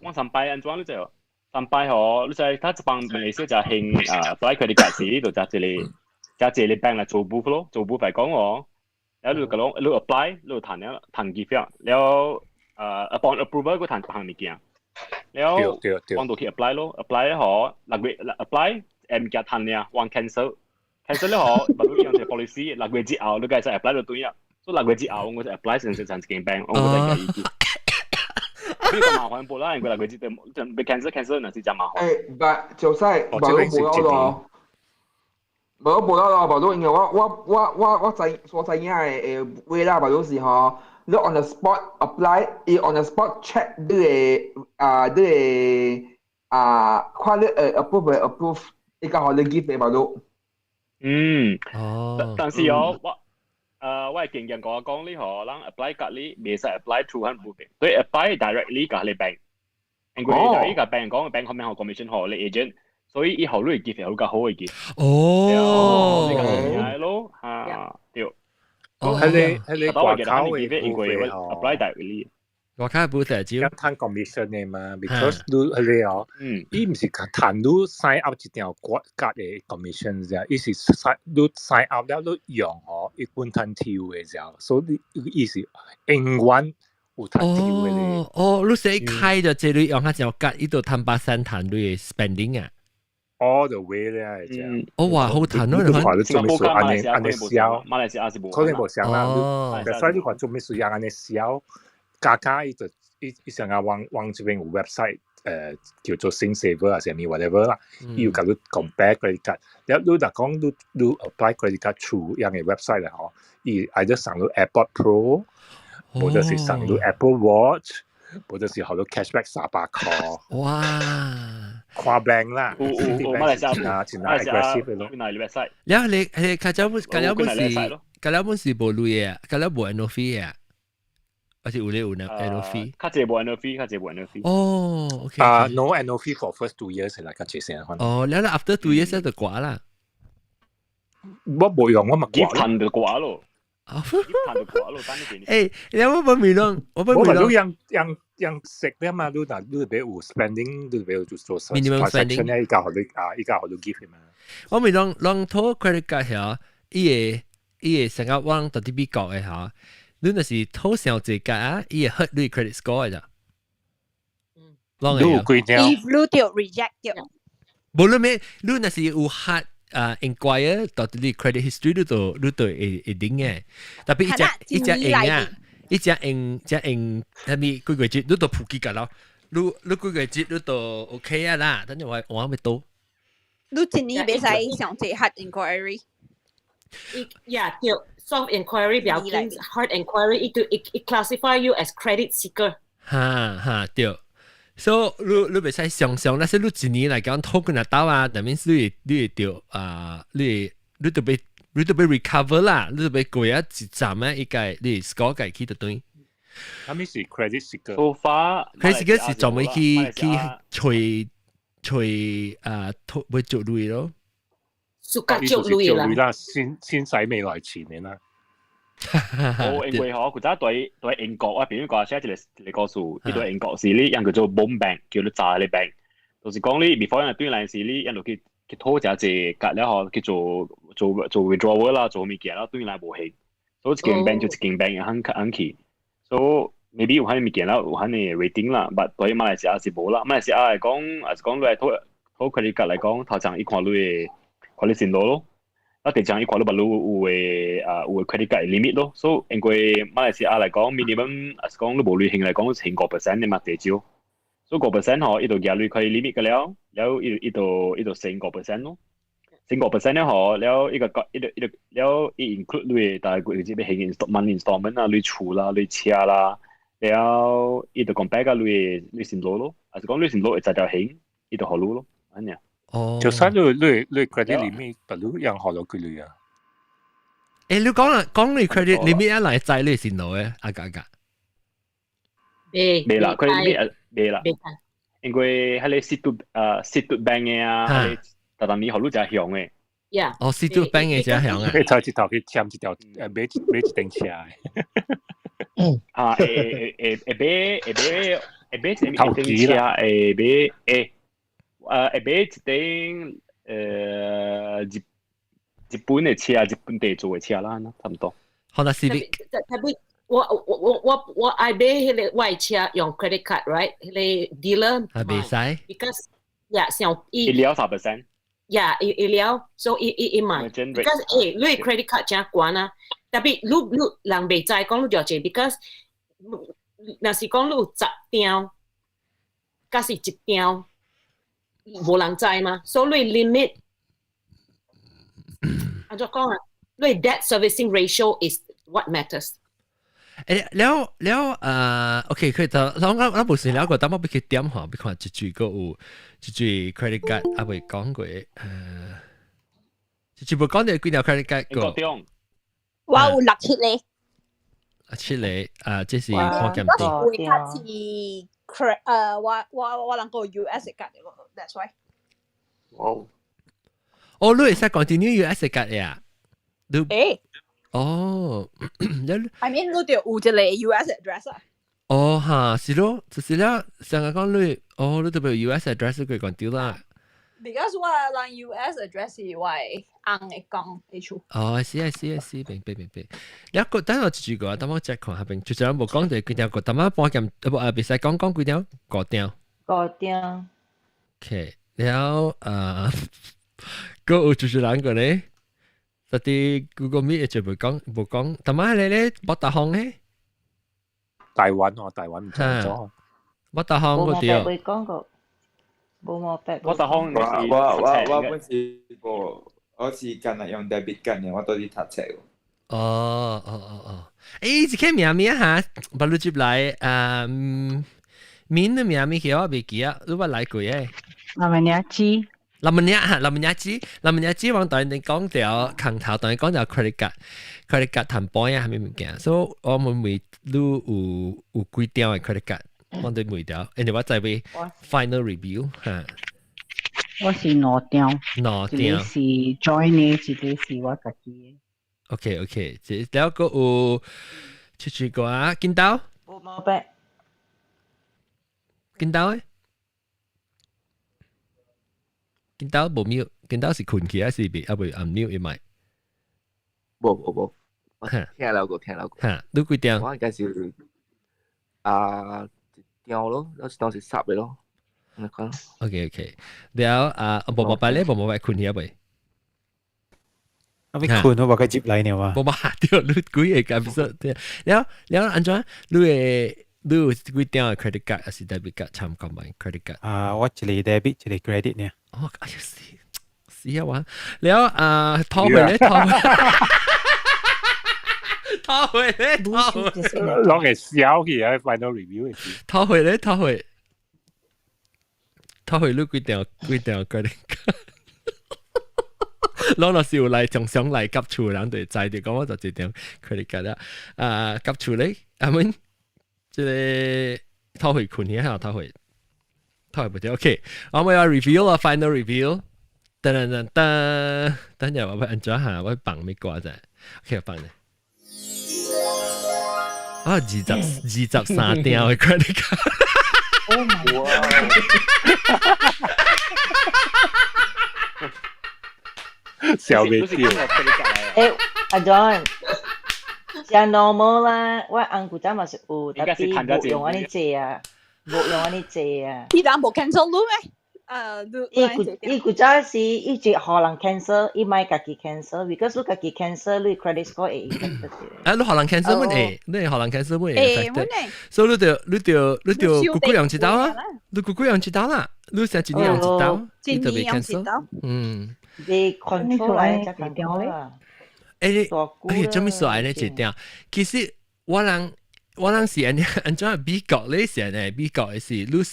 S6: 我上班安裝你就上班嗬，你就他一幫馬來西亞就興apply credit card 時，就揸住你 bank 嚟做 booth 咯，做 booth 嚟講喎，然後你 apply， 你彈結票，然後upon approval 個彈物件，然後幫到去 apply 咯 ，apply 咧嗬，6月 apply 唔記得彈咧，忘 cancel 咧嗬，不如用隻 policy 6月之後你梗係再 apply 到對啊，所以6月之後我就 apply 成隻間 bank， 我覺得係意見。呢個麻煩報啦，因為6月之後被 cancel 嗱是真麻煩。
S2: 但就係冇報咯。冇報啦，報到因為我知影嘅話啦，報到是嗬，你 on the spot apply， 你 on the spot check 你嘅看你approve， 你剛好你 give 俾報到。
S6: 但是我係經驗講呢個人 apply 隔離，未使 apply through 很部嘅，所以 apply directly 隔離 bank， 因為呢個 bank 講 bank 後面有 commission 學你 agent。所以以後你結好較好嘅結。
S1: 哦，
S6: 你咁樣咯，嚇，對。
S7: 係你掛靠嘅
S6: apply directly。
S1: 掛靠冇得招。
S7: 攤 commission 嘅嘛 ，because 你係哦，伊唔是攤你 sign up 一條國家嘅 commission 啫，伊是你 sign up 了你用哦，一本攤條嘅啫，所以意思永遠有攤條嘅咧。
S1: 哦，你寫開咗這類用下條格，呢度攤8%攤你 spending 啊。
S7: all the way 咧係啫。
S1: 我話好彈咯，
S7: 你話你做咩事？按你燒，
S6: 馬來西亞是冇，
S7: 可能冇上啦。所以你話做咩事？按你燒，價就一成日往這邊有 website， 叫做 SingSaver 啊，什麼 whatever 啦，要搞到 compare credit card。然後你就講你 apply credit card through 樣嘅 website 啦，嗬，而係上到 AirPod Pro， 或者是上到 Apple Watch， 或者是學到 cashback 300塊。
S1: 哇！
S7: 跨 bank 啦，
S6: 馬來西亞
S7: 前下 aggressive 嘅咯。
S1: 然後你佢就本是冇類嘅，佢冇 annual fee 嘅，或者有 annual fee。
S6: 佢只冇 annual fee。
S1: 哦 ，OK。No
S7: annual fee for first 2 years 係啦，佢先可能。
S1: 哦，然後 after 2 years 就掛啦。
S7: 我冇用，我咪
S6: 掛。結騰就掛咯。
S1: 誒，你有冇問咯？我問
S7: 咯。yang食咧嘛，都俾有 spending， 都俾做
S1: minimum spending
S7: 咧，依家我都 give 嘛。
S1: 我咪當拖 credit card 嚇，伊個成日往到啲美國嘅嚇，你那是拖上這個啊，伊個 hurt 你 credit score 嘅咋？
S7: 啷個呀
S5: ？If you 掉 reject 掉，
S1: 無論咩，你那是有 hard inquire 到啲 credit history 你都會頂嘅，特別一隻應啊。一隻應，係咪幾個節你都普及㗎咯？你幾個節你都 OK 啊啦，等陣我咪到。
S5: 你一年別使上這 hard inquiry。Yeah，
S8: 對 ，soft inquiry 比較緊 ，hard inquiry it classify you as credit seeker。
S1: 哈對，所以你別使想，但是你一年嚟講偷佢那刀啊，但係你會掉你特別。你都被 recover 啦，你都被過一站咧，一個你 score 計起得對。
S7: 咁咪是 credit seeker。So
S6: far，credit
S1: seeker 是專門去會做類咯。
S8: 暑假做類
S7: 啦，先使未來錢嘅啦。
S6: 我因為佢真係對英國啊，譬如講，寫一個數，呢對英國是呢樣叫做 bond bank， 叫做炸你 bank， 就是講你 before 人對嚟是呢樣就去拖隻格咧，嗬，叫做 withdrawal 啦，做物件啦，對嚟無興，所以一間 bank 就一間 bank 肯去，所以 maybe 有啲物件啦，有啲嘅 rating 啦，但對馬來西亞是冇啦。馬來西亞嚟講，係講你係拖 credit card 嚟講，頭先一看你嘅線路咯，一第二一看你把你有 credit card limit 咯，所以因為馬來西亞嚟講 minimum 係講你無旅行嚟講係5%嘅嘛地少。所以5%嗬，呢度廿你可以 limit 嘅了，แล้ว呢度4%咯，4%咧嗬，แล้วแล้วinclude 你大概佢只俾係 installment 啊，你厝啦，你車啦，แล้ว呢度 compare 嘅你線路咯，係講你線路就係呢度好路咯，係咪啊？
S1: 哦，
S7: 就算你 credit limit， 不如讓好路佢你啊。
S1: 誒，你講你 credit limit 啊，嚟制你線路嘅，啊。
S6: 未啦，佢未啦，因為喺你 Citibank 嘅啊，喺特登你好多就係響嘅。
S8: Yeah。
S1: 哦 ，Citibank 嘅就係響嘅。
S7: 你頭一頭去簽一條買一頂車嘅。
S6: 啊，買一頂車，買一頂日本嘅車，日本地做嘅車啦，差唔多。
S1: Honda Civic。
S8: 我愛買迄個外車用 credit card right， 迄個 dealer
S1: 袂使
S8: ，because 像
S6: 伊了10%。
S8: 伊了，所以伊買 ，because 你 credit card 真貴啊，特別你人袂知講你就係 because 若是講你有10張，假是1張，無人知嘛，所以你 limit， 按照講啊，你 debt servicing ratio is what matters。
S1: แล้วโอเคคือแต่เราบุษแล้วก็ตั้งมาไปคิดเตรียมหอไป看จุก็有จุ credit card 啊未講過จุ冇講到幾條 credit card 個
S5: 我有6、7咧
S1: 7咧即是看見啲
S5: 會卡是我能夠 US 嘅 that's why
S1: 哦你會使 continue US 嘅呀
S5: 誒
S1: 哦
S5: I mean 你就有一個 US address 啊
S1: 哦哈是咯就是了成日講你哦你特別 US address 佢講掉啦
S5: because 我讓 US address 係我硬嘅講嘅處
S1: 哦I see 明一個等我住個等我 check 看下邊就算冇講就幾條個等我幫佢別使講幾條5條OK แล้วก็อุจุหลังก่อนเลยแต่ที่ Google Meet จะ冇講ทำไม咧บัตรห้อง咧
S7: 台灣唔知咗
S1: บัตรห้อง嗰啲
S6: บัตรห้อง
S12: 我本時我是今日用 debit 緊嘅，我到啲讀冊
S1: 哦誒，這個名嚇，不如接來名的名叫我未記啊，你話來過誒？
S13: 林文雅芝往對你講條坑頭，對你講條 credit card 談point啊，係咪物件？所以我們每都有幾條嘅 credit card，我對每條，然後我再俾 final review 嚇。我是兩條，一個是 join 嘅，一個是我自己嘅。
S1: OK，即了個有出個啊，見到？
S14: 冇白。
S1: 見到誒？見到冇 mute， 見到是困起還是被未按 mute 咪？
S9: 冇，聽了過。
S1: 嚇，你幾點？
S9: 我應該是掉咯，當時濕嘅咯。
S1: OK，了冇白咧，冇白困起未？
S15: ไม่คุณว่าก็จิบไรเนี่ยวะ
S1: บ่มาเดี๋ยวลุดกุยเอกกับสุดแล้วอันจ้าลุกุยเตียว credit card สิ debit card ทำกันไหม credit card
S15: ว่าจะเลย debit จะเลย credit เนี่ย
S1: อ๋อสิอ่ะวะแล้วทอไปเลย
S7: ลอง嘅小嘅喺 final review 嘅
S1: ทอ去ลุกุยเตียว credit card攞落笑嚟，仲想嚟急處，人哋制住講我就直接 credit card 啦。急處咧，阿們即係偷回款嘅，偷回唔到。OK，我咪話 review 啊 ，final review。等陣我按咗下，我綁咩歌啫 ？OK， 綁咧。23條嘅 credit card。Oh
S7: my！小微調。
S14: 阿 John，像 normal 啦，我按古仔咪是有，但係冇用安尼借啊，冇用安尼借啊。
S5: 伊當冇 cancel 咯咩？
S14: 伊古仔是伊只可能 cancel，伊咪家己 cancel，because 你家己 cancel，你 credit score 會 affected。
S1: 你可能 cancel 乜嘢？你可能 cancel 乜嘢 affected？所以你就姑姑用一刀啊，你姑姑用一刀啦，你成一年用一刀，你就被 cancel。
S14: 你 control 嚟就 control 啦。
S1: 做咩說安尼一點？其實我人是安怎美國咧是安尼，美國嘅是你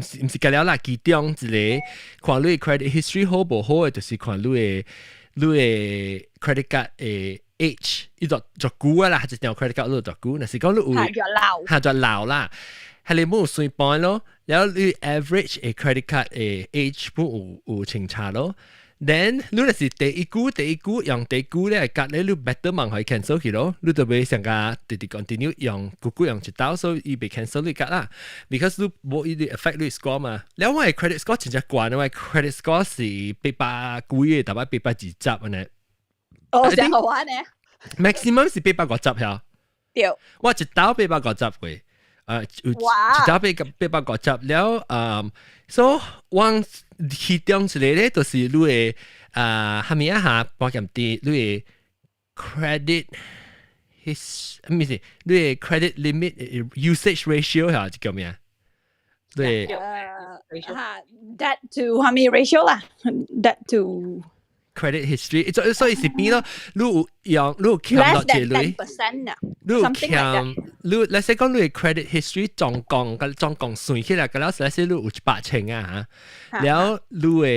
S1: 是唔是介了啦？其中一個看你 credit history 好無好嘅，就是看你嘅 credit card 嘅 age， 伊就久啊啦，一條 credit card 你就久，但是講你有下咗老啦，係你冇算 point 咯，然後你 average 嘅 credit card 嘅 age 冇有清查咯。Then 你若是第一股用第一股咧，隔咧你 better 忙可以 cancel 佢咯，你就會成個直 continue 用股用一刀，所以伊被 cancel 你隔啦。Because 你冇伊啲 affect 你 score 嘛。แล้ว我 credit score 真正慣，因為 credit score 是800幾嘅，大概820啊呢。
S5: 哦，真好玩呢。
S1: Maximum 是850呀。
S5: 對。
S1: 我一刀850嘅。一刀850了，所以往其中一個咧，就是你嘅下面一下保險啲，你嘅 credit咩事？你嘅 credit limit usage ratio 係叫咩啊？對
S5: ，that to 係咪 ratio 啦 ？that to
S1: credit history， 所以是變咯，你有欠落這類，你有欠，你let's say 講你嘅 credit history 總共算起來，咁樣let's say 你有100,000啊嚇，然後你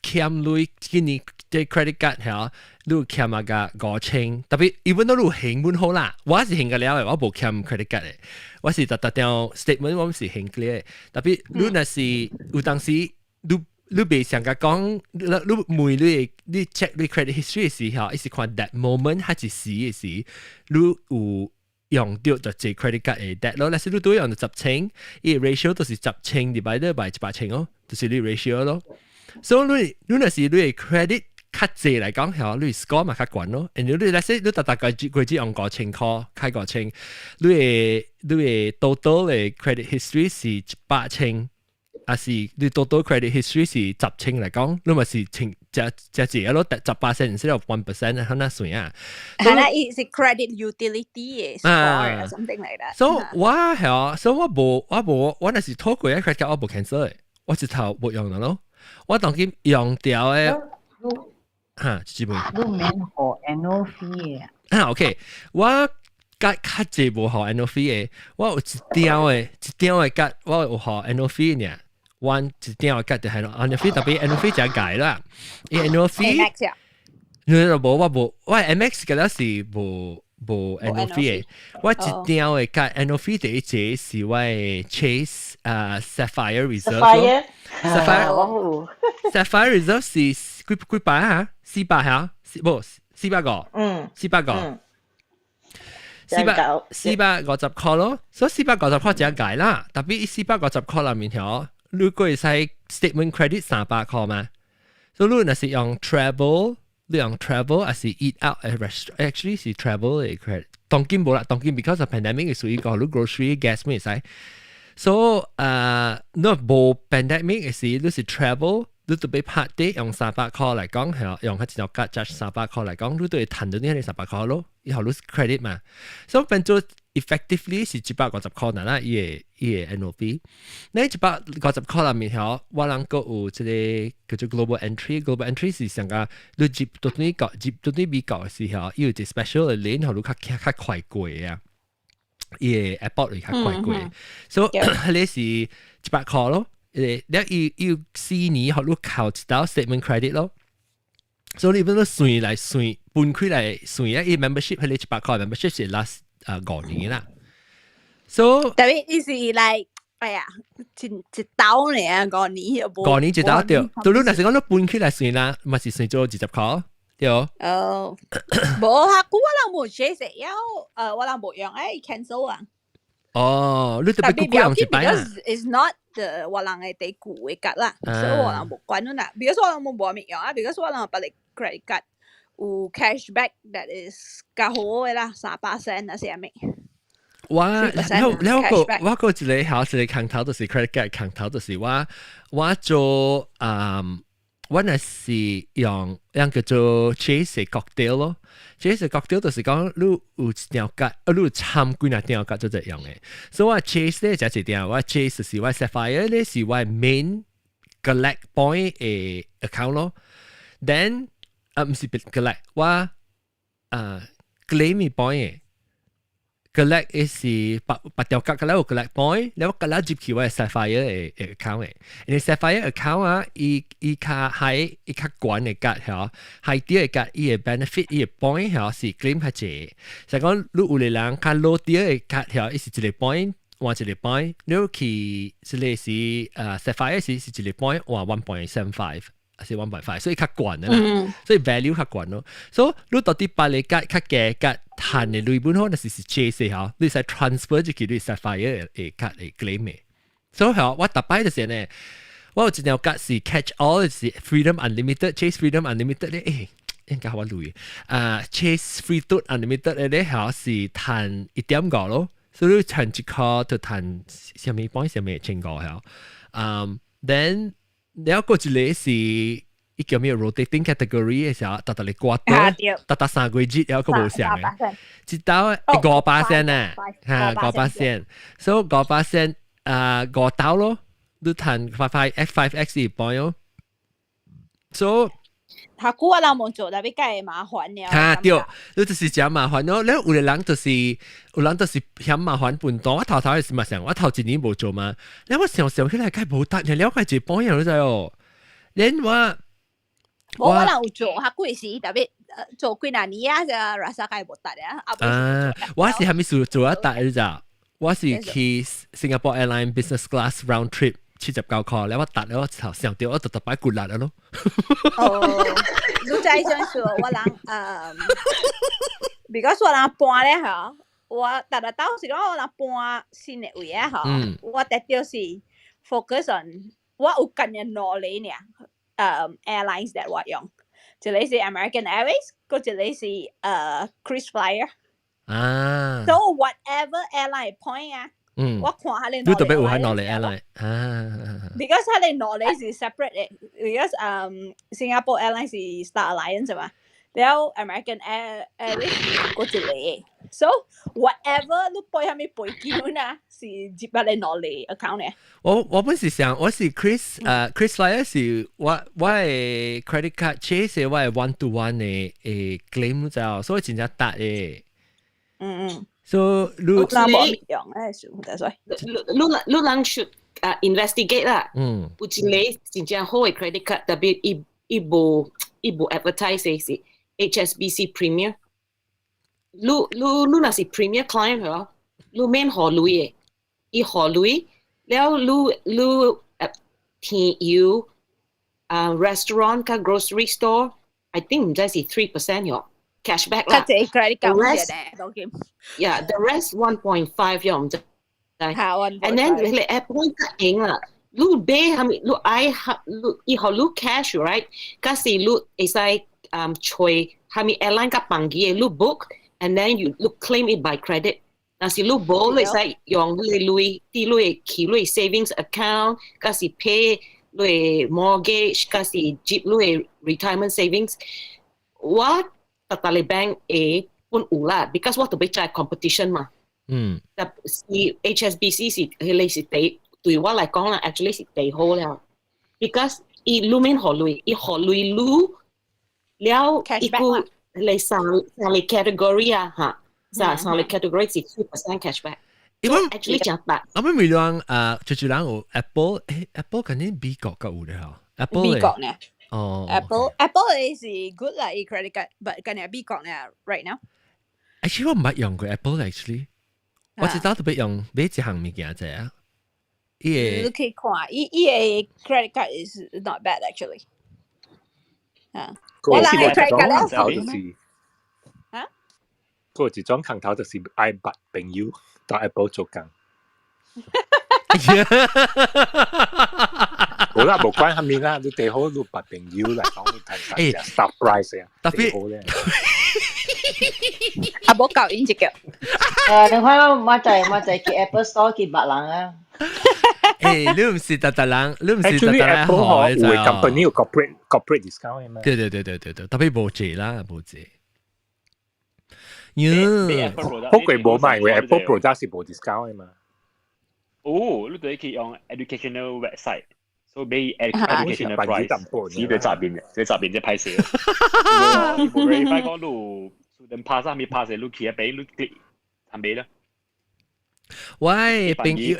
S1: 欠你今年嘅 credit card 係，你欠啊個5,000，特別 even 都你還滿好啦，我是還個了嘅，我冇欠 credit card 嘅，我是特條 statement 我是還嘅，特別你若是有當時你別想講，你每你 check 你 credit history 嘅時候，一是看 that moment 還是時嘅時，你有用到就借 credit card 嘅 that 咯，但是你都用到10,000，依 ratio 都是10,000 divided by 100,000咯，就是你 ratio 咯。所以你若是你嘅 credit 較濟嚟講，係你 score 嘛較懸咯。and 你 let's say 你大概用5,000塊，開5,000，你嘅 total 嘅 credit history 是100,000。還是你 total credit history 是10,000嚟講，你咪是只咯10% instead of 1%啊，那算啊。
S5: 係啦，是 credit utility score or something like that。
S1: 所以我係，所以我那是透過一 credit card 我冇 cancel 嘅，我直頭冇用咯。我當佢用掉嘅，嚇，基本。
S14: 你免學 annual fee 啊
S1: ？OK， 我較濟冇學 annual fee 嘅，我有一條嘅格，我有學 annual fee 呢。one 一定要吉就係咯 ，annual fee 特別 annual fee 就係解啦。annual fee， 你就冇我 MX 嘅咧是冇 annual fee 嘅，我一定要嘅吉 annual fee 第一隻是我 Chase Sapphire Reserve。Sapphire Reserve 是幾百嚇？400嚇？冇400個，400個。450塊咯，所以450塊只解啦。特別450塊裏面條，如果係 statement credit 300塊嘛，所以如果係用 travel，你用 travel 還是 eat out at restaurant，actually 是 travel 嘅 credit。當今冇啦，當今 because of pandemic 係屬於個 grocery gas 咩使。So no 冇 pandemic 嘅時，你是 travel。你對比拍啲用300塊嚟講係用佢自由價值300塊嚟講，你都要騰到呢啲300塊咯，然後你 credit 嘛，所以變咗 effectively 是750塊啦，依個 NOV。你750塊裏面係我諗個有即個叫做 global entry，global entry 是成個你接到呢美國嘅時候，要隻 special 嘅 lane 後你較快過啊，依個 airport 會較快過，所以你是700塊咯。你要4年學你考一道 statement credit 咯，所以你變咗算嚟算，半區嚟算啊！依 membership 係你700塊 membership 係 last 5年啦。So
S5: 特別呢是嚟，哎呀，一刀嚟啊，5年又冇。
S1: 5年一刀對，到你嗱時講你半區嚟算啦，咪是算咗20塊對。
S5: 哦，冇下估我冇寫成，我冇用cancel 啊。
S1: 哦，你特別估用一擺啊
S5: ？It's not 我人嘅地股嘅格啦，所以我人冇關咗啦。because 我人冇冇用啊 ，because 我人把你 credit card 有 cashback that is 較好嘅啦，3%啊，係咪？
S1: 我個一個考試嘅坑頭就是 credit card 坑頭就是我做我係是用叫做 Chase cocktail 咯。Chase cocktail 就是講你有一條格，你有參幾那條格做這樣嘅。所以我 Chase 咧就係點？我 Chase 是我 Sapphire 咧是我 main collect point 嘅 account 咯。Then 唔是 collect 我claim point 嘅。collect 是八條格嘅咧，有 collect point，你我 collect 接起我係 Sapphire 嘅 account 嘅，你 Sapphire account 啊，伊較係伊較管嘅格係，係啲嘅格伊嘅 benefit 伊嘅 point 係是 claim 較濟，就講你有啲人較 low 啲嘅格係，伊是一個 point 換一個 point，你去即係是Sapphire 是一個 point 換 1.75。是 1.5， 所以較懸嘅啦，所以 value 較懸咯。所以你到底把你較價價賺嘅類本可能是 Chase 嚇，你使 transfer 就叫你 Sapphire 嘅價嚟 claim 嘅。所以我特別就是呢，我有一條價是 catch all 是 freedom unlimited，Chase freedom unlimited 咧，應該我類Chase freedom unlimited 咧嚇是賺1.5咯，所以你賺一個就賺什麼 point 什麼1,500嚇，then。แล้วก็จะเลยสิอีกอย่างมี rotating category 嘅時候，特你掛到，特3個月有個冇上嘅，直到5%啊，嚇5%，所以5%5刀咯，都談5x point 咯，所以
S5: 他估我冇做，但係梗係麻煩了。
S1: 嚇對，你就是講麻煩咯，你有人就是嫌麻煩半多，我頭係是咪成？我頭1年冇做嘛，你我想起來梗係冇得，你了解一幫人都知哦。你
S5: 我可能有做，他嗰時特別做幾廿年啊，就 rasa 梗係冇得啊。
S1: 我是係咪做一笪你咋？我是去 Singapore Airline Business Class round trip。79塊，你我搭咗頭上吊，我特擺骨力咯。
S5: 哦，你再這樣說，我人because 我人搬咧嚇，我到時講我人搬新嘅位啊嚇，我特別是 focus on 我有近嘅knowledge呢，airlines that 我用，一個是 American Airways，個一個是KrisFlyer。
S1: 啊。
S5: So whatever airline point 啊。我看下你，
S1: 你特別有喺攞嚟 airline
S5: because 下你knowledge 是 separate 嘅 ，because Singapore Airlines 是 Star Alliance 嘛，然後 American Airways 嗰一個 ，so whatever 你背下面背景啊，是接入你knowledge account 嘅。
S1: 我本時想我是 KrisFlyer 是我係 credit card Chase 我係 one to one 嘅claim 就，所以真正達嘅。So, you
S8: should investigate 啦。有一個真正好嘅 credit card，特別伊無 advertise 是 HSBC Premier。你若是 Premier client 嗬，你免何類嘅，伊何類，了你天有restaurant 加 grocery store，I think 唔知是3% 哟。cashback 啦。
S5: 即係 credit card
S8: 嘅
S5: 咧，當然。
S8: Yeah, the rest 1.5又唔知。
S5: 嚇 1.5。And
S8: then 你 Apple 贏啦。lu be hami lu I lu iho lu cash right kasi lu isai choi hami airline ka pangi lu book and then you claim it by credit nasi lu bo lu isai yong lu ti lu ki lu savings account kasi pay lu mortgage kasi jeep lu retirement savings what tatali bank pun ula because what to be try competition ma si HSBC si hele si tay對我嚟講啦 ，actually 是幾好啦，because 伊裡面學類，伊學類攞了一個嚟上嚟 category 啊嚇，上嚟 category 是2% cashback。
S1: 因為
S8: actually 正白。
S1: 我們咪講最人有 Apple 肯定美國嘅有咧嚇 ，Apple
S5: 美國呢？
S1: 哦
S5: Apple is good 啦，伊 credit card，but 緊係美國呢 right now。Actually
S1: 我唔係用過 Apple actually，我只係特別用買一項物件啫啊。
S5: 你可以看，伊 credit card is not bad actually。我諗係 credit card 咧好咩？嚇？
S7: 嗰一種行頭就是愛捌朋友到 Apple 做工。好啦，無關係面啦，你哋好你捌朋友嚟講，你睇下 surprise 啊，特別好咧。
S5: 啊，冇教演隻腳。
S14: 你睇我就去 Apple Store 見白人啊。
S1: 你唔是特人，你唔是特人好嘅就。
S7: 會 company 有 corporate discount 嘅嘛？
S1: 對，特別冇借啦，冇借。
S7: 好貴冇賣，為 Apple product 是冇 discount 嘅嘛？
S6: 哦，你哋可以用 educational website，所以俾 educational price，只對雜邊嘅，即係雜邊即係派寫。如果 verify 講你 student pass 咪 pass 你企一俾你 click 係咪咧？
S1: 喂，朋友，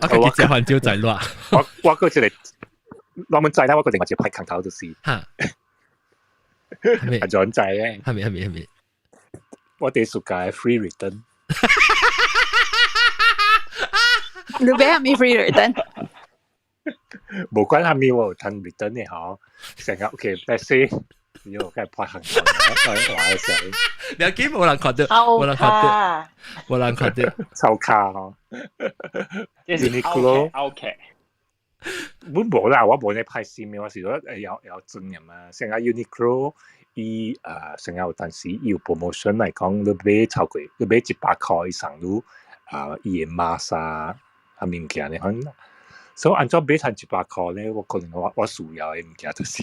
S1: 我個結婚招仔咯。
S7: 我個即係，我們仔咧，我個另外隻派強頭就是。
S1: 嚇。
S7: 阿長仔咧。
S1: 係咪？
S7: 我哋暑假 free return。
S5: 你俾係咪 free return？
S7: 冇關係咪喎，趁 return 嘅嗬，成日 OK，let's say。喲，梗係派行頭啦！話嘅時候，
S1: 你有幾冇人覺得？冇人覺得，
S7: 抽卡嗬。Uniqlo
S6: OK，
S7: 本冇啦，我冇你派線嘅，我時都有進入啊。成日 Uniqlo 成日有陣時要 promotion 嚟講，你俾超過，你俾100塊以上都伊嘅 mask 啊，係咪唔記得你可能？所以按照俾趁100塊咧，我可能我需要嘅唔記得就是。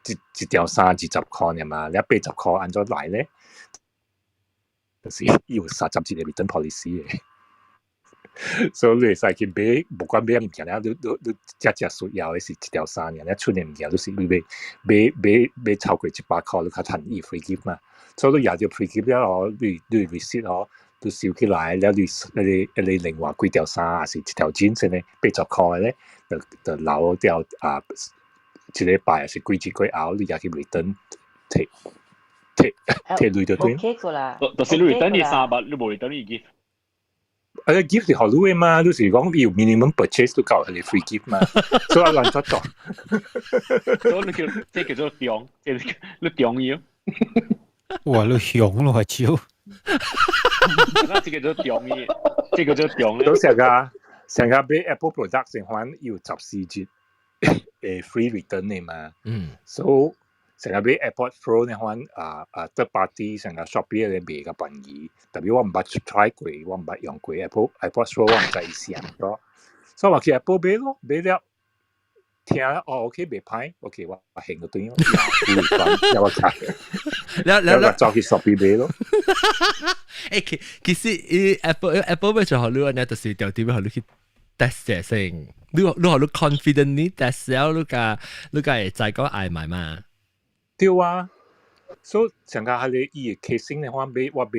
S7: 一條衫20塊嘅嘛，你80塊按咗嚟咧，就是要30節嘅 return policy 嘅，所以你使去買，無管買物件咧，你只需要嘅是一條衫嘅，你出嘅物件都是買超過100塊，你較趁伊 free gift 嘛，所以你拿到 free gift 了，你 receipt 哦，都收起來，了你另外幾條衫，還是一條 jeans 咧，80塊嘅咧，就留掉一禮拜是幾後，你也去 return 摕累就對。
S14: OK 個啦。
S6: 就是你 return 你300，你冇 return 你 gift。gift
S7: 是好你嘅嘛，就是講要 minimum purchase 都夠係 free gift 嘛，所以亂咗做。
S6: 所以你叫做中，你中要。
S15: 哇！你響咯，係超。
S6: 即叫做中嘅，即叫做中咧。
S7: 都成日俾 Apple product 成款要14節。free return 嘅嘛，所以成日俾 AirPods Pro 呢款third party 成日 Shopee 咧賣嘅便宜，特別我唔捌 try 過，我唔捌用過 AirPods Pro， 我唔知意思係乜，所以話去 Apple 買咯，買了聽啦，OK 未歹 ，OK 我興個對咯，有我睇，有我走去 Shopee 買咯。
S1: 其實Apple 咩最好你呢？就是條點好你去 test 嘅先。你學你 confidently test 了，你會再講愛買嘛？
S7: 對啊，所以成個係你伊嘅 casing 嘅話，我買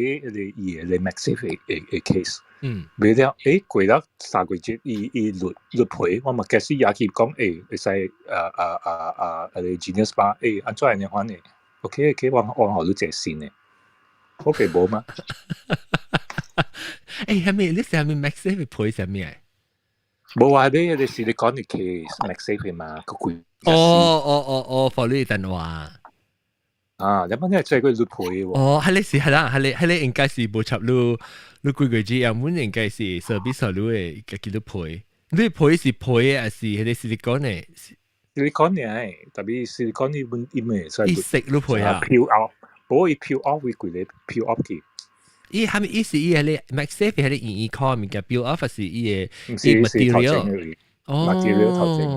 S7: 伊嘅 MagSafe 嘅 case，買了貴了3個月，伊率賠，我咪解釋也去講會使你 Genius 吧，安怎樣款嘅 ？OK， 我學你借線嘅 ，OK 冇嘛？
S1: 係咪？你係咪 MagSafe 賠係咩？
S7: 冇話咧，你是你講你 case MagSafe 嘛，個貴。
S1: 哦，法律電話。
S7: 啊，你乜嘢即係佢錄配喎？
S1: 哦，係啦，係你應該是冇插錄幾個字，又本應該是 service 錄嘅嘅幾多配，你配是配嘅，還是係你 silicon 嘅
S7: ？silicon 嘅，特別 silicon 呢本啲咩？所以
S1: 一食錄配啊
S7: ，peel out，不過佢 peel off 會攰你 peel off 嘅。
S1: 伊係咪意思？伊係你 MagSafe 係你意講物件 peel off 還是伊嘅
S7: material？material 頭先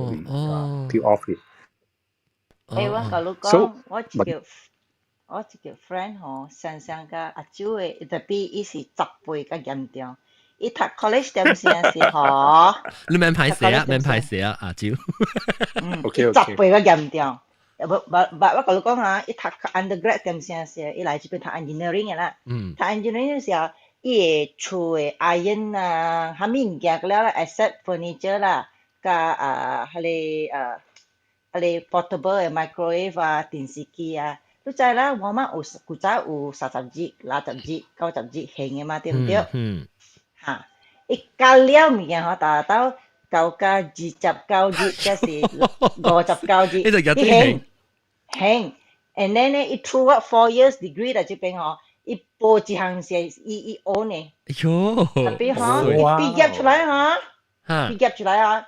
S7: peel off 嘅。
S14: 誒，我甲你講，我一個 friend 吼，常常甲阿舅誒，特別伊是10倍較嚴重。伊讀 college 點先是吼？
S1: 你免歹勢啊，免歹勢啊，阿舅。
S14: 10倍較嚴重。我甲你講嚇，伊讀 undergrad 點先是，伊來這邊讀 engineering 嘅啦。讀 engineering 嘅時候，伊個厝誒 iron 啊，啥物物件個了啦 ，except furniture 啦，甲迄個portable 嘅 microwave 啊，電視機啊。你知啦，我媽有古早有30支、60支、90支興嘅嘛，對唔對？嚇，伊加了物件吼，達到29支、19支，即是59支，伊興。And then 咧，伊 throughout 4 years degree 喺這邊吼，伊報一項是伊 own 嘅。
S1: 喲，
S14: 特別吼，伊畢業出來吼，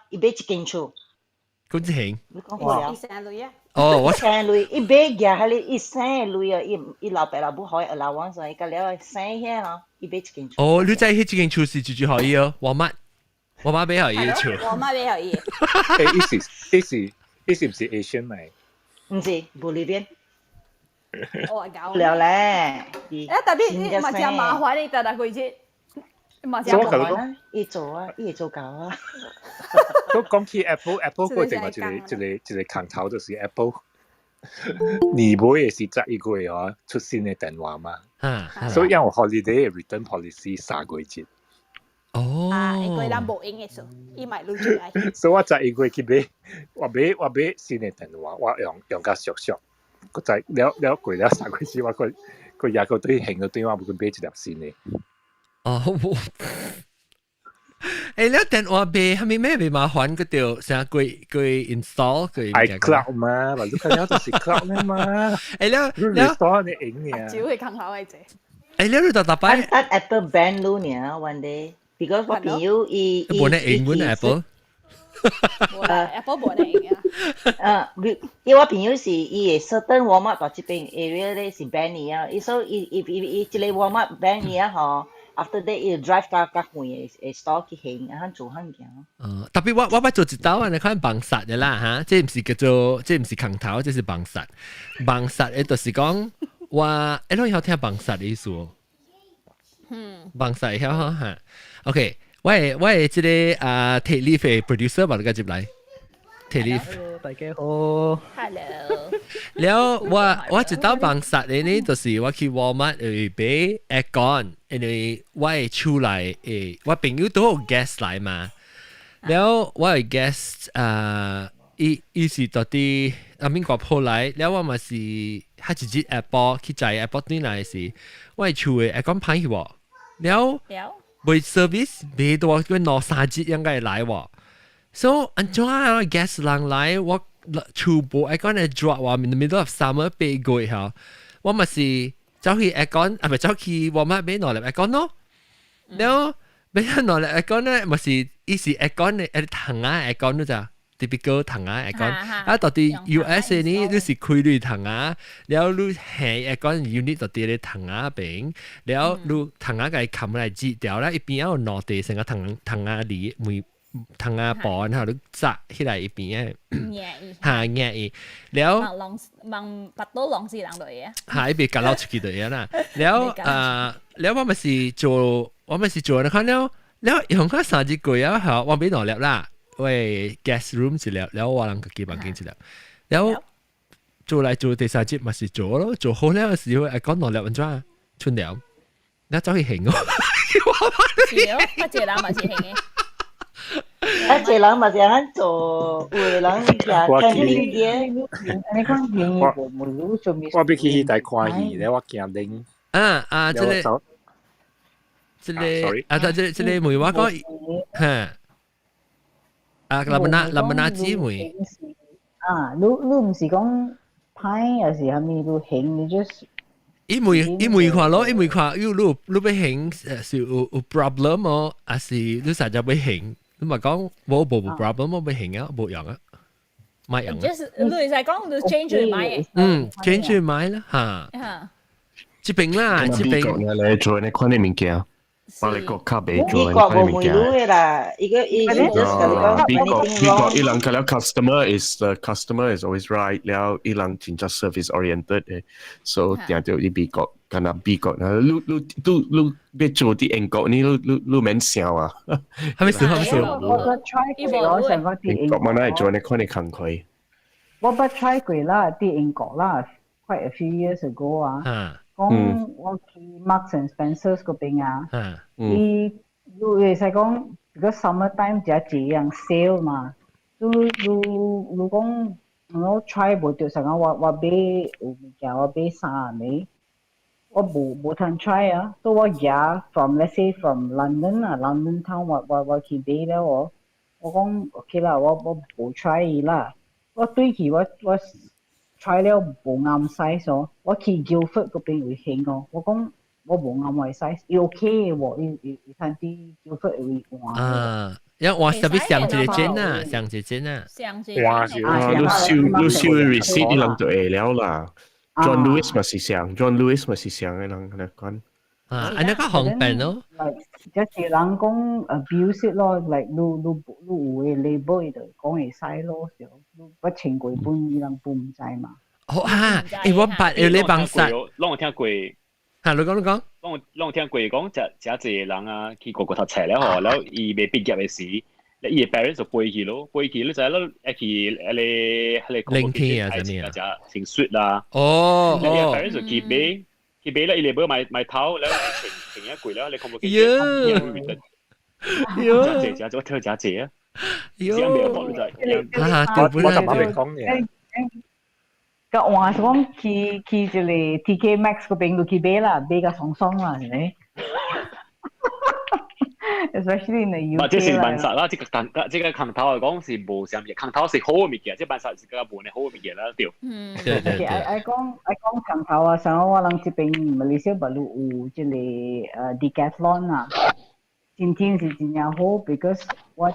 S14: 伊買一間厝。
S1: 咁即係，
S14: 你講好了。
S1: 哦，我
S14: 生類，伊買嘢係你，伊生類啊，伊老爸老母可以老王所以個了生遐咯，伊買一間厝。
S1: 哦，你在迄間厝是最好伊哦，我媽買好伊嘅厝。
S5: 我媽買好伊。
S7: 誒，伊是唔是 Asian 嚟？
S14: 唔是，不裏邊。
S5: 我搞
S14: 了咧。
S5: 特別你嘛真麻煩，你特佢啫。嘛真麻煩。
S14: 伊做啊，伊會做搞啊。
S7: 都講起 Apple 嗰陣我一個扛頭就是 Apple， 年尾嘅時執一個月哦出新嘅電話嘛，所以我 holiday return policy 3個月。
S1: 哦，
S5: 一個人冇用嘅時候，伊咪錄出來。
S7: 所以我執一個月去買，我買新嘅電話，我用較熟，我就了過了3個月，我個廿個對興個對我會買一粒新嘅。
S1: 哦。誒，你電話俾係咪咩麻煩嗰條成佢 install 佢
S7: iCloud 嘛，或者佢有就是 cloud 咩嘛。
S1: 誒，你
S7: install 你影嘅。
S5: 只會更好嘅啫。
S1: 誒，你到大擺。
S14: Apple ban luôn nè one day because 我朋友伊
S1: 本嚟英文 Apple。Apple
S5: 本嚟嘅。
S14: 因為我朋友是伊嘅 certain Walmart 喺這邊 area 咧是 ban 嘅啊，所以伊這個 Walmart ban 嘅啊嗬。After that, you drive 到遠嘅 store 去行，然後做行嘅。
S1: 特別我要做一道啊，你看綁實嘅啦嚇，即唔是叫做，即唔是扛頭，即是綁實。綁實嘅就是講，我誒，你有聽綁實嘅意思喎？綁實曉嚇。OK，我係即個鐵力嘅 producer 把你接嚟。鐵力。
S16: 大家好。
S5: Hello。
S1: แล้วว่าจะต้องบังสัตว์นี้ตัวสิว่าคือ Walmart ไปแอร์กอน因為我係出來我朋友都有 guest 來嘛，แล้ว我係 guest 伊是到底邊個鋪來，แล้ว我咪是喺自己 Apple 去จ่าย Apple 對來時，我係出嘅 Apple 牌喎，แล้ว未 service 未到佢攞3節應該來喎，所以安怎啊 guest 人來我全部 Apple 係 drop 話 in the middle of summer 被過嚇，我咪是。走去 aircon 係咪走去 Walmart 俾攞嚟 aircon 咯？แล้ว俾攞嚟 aircon 咧，咪是伊是 aircon 嘅ถัง啊 aircon 咯咋 typical ถัง啊 aircon 啊到底 US นี่你是開你ถัง啊แล้ว你係 aircon unit 到底你ถัง啊邊แล้ว你ถัง啊嘅冚嚟截掉啦，一邊有攞地成個ถัง啊裡每ถัง啊磅然後你紮起來一邊嚇แง่อีแล้ว
S5: 望八刀浪是人類嘅，
S1: 係被夾撈出去嘅啦。แล้ว我咪是做你看แล้ว用嗰3隻櫃啊，係我俾攞粒啦，喂 guest room 一粒，แล้ว我能個基本間一粒，แล้ว做嚟做第3節咪是做咯，做好了時候誒講攞粒唔錯，春了，แล้ว走去行喎。
S5: 係咯，一隻人咪是行嘅。
S14: 一隻人咪是肯做，有人嘅 camping gear，
S16: 你講嘢我冇รู้做咩？
S7: 我俾佢帶看戲咧，我驚拎。
S1: 即個即個梅話講嚇，林文娜姊妹。
S16: 你唔是講歹還是蝦米都興，你 just
S1: 因為看咯，因為看你要興是有 problem 哦，還是你實在要興，你咪講冇 problem 我要興啊，冇用啊，冇用啊。
S5: 就是你係講你 change 嚟買
S1: 嘅，change 嚟買啦嚇。這邊啦，這邊
S17: 你做你看你物件。巴黎國卡俾咗，
S14: 美國冇會攞嘅啦，依個依個 just
S17: 美國伊朗嘅了 customer is always right 了，伊朗真係 service oriented 嘅，所以定到啲美國，咁啊美國啊，你要做啲英國呢，你免笑啊，
S1: 係咪笑？
S16: 我不 try 過咯，成個啲英國。
S17: 國乜嘢做你看你行佢。
S16: 我不 try 過啦，啲英國啦 ，quite a few years ago 啊。講我去 Marks and Spencers 嗰邊啊，你係講如果 summer time 就係這樣 sale 嘛，你講我 try 冇掉成個我買有物件我買衫咪，我冇通 try 啊，所以我而 from let's say from London 啊 London town 我去買咧我講 OK 啦，我冇 try 啦，我對佢我try 了冇啱 size 我去 Guildford 嗰邊會興我講我冇啱位 size， 要 OK 嘅喎，要睇啲 Guildford 會換。
S1: 因為我特別上一件啊，上一件啊，
S17: 哇！你收 receipt 你諗到會了啦。John Lewis 咪是上 ，John Lewis 咪是上嘅人嚟講。
S1: 安那個方便咯。
S16: 即係人講abuse 咯，like 你有嘅 label 就講會使咯，就不清過本伊人本唔知嘛。
S1: 好啊，我八要你幫手。
S6: 我聽過。
S1: 嚇，你講。
S6: 我聽過講，就一人啊，去個讀冊咧嗬，然後伊未畢業嘅時，你伊 parents 就背佢咯，背佢你就係咯，你
S1: 零天啊，係咪啊？
S6: 就成雪啦。
S1: 哦。
S6: 你 parents 就佢俾。佢俾咧，伊嚟買頭，然後停一攰啦，你看唔見？假我聽假借啊！只係未有講就係。
S7: 我就冇嚟講嘢。
S16: 個話講去就嚟 TK Maxx 嗰邊去買啦，買個鬆鬆啦，係咪 ？Especially in the UK 啦。
S6: 即係辦實啦，即個坑頭嚟講是冇上嘢，坑頭是好嘅物件，即係辦實是個本嚟好嘅物件啦，對。
S16: I 講坑頭啊，上我諗這邊馬來西亞馬路有即係Decathlon 啊，真是真係好 ，because 我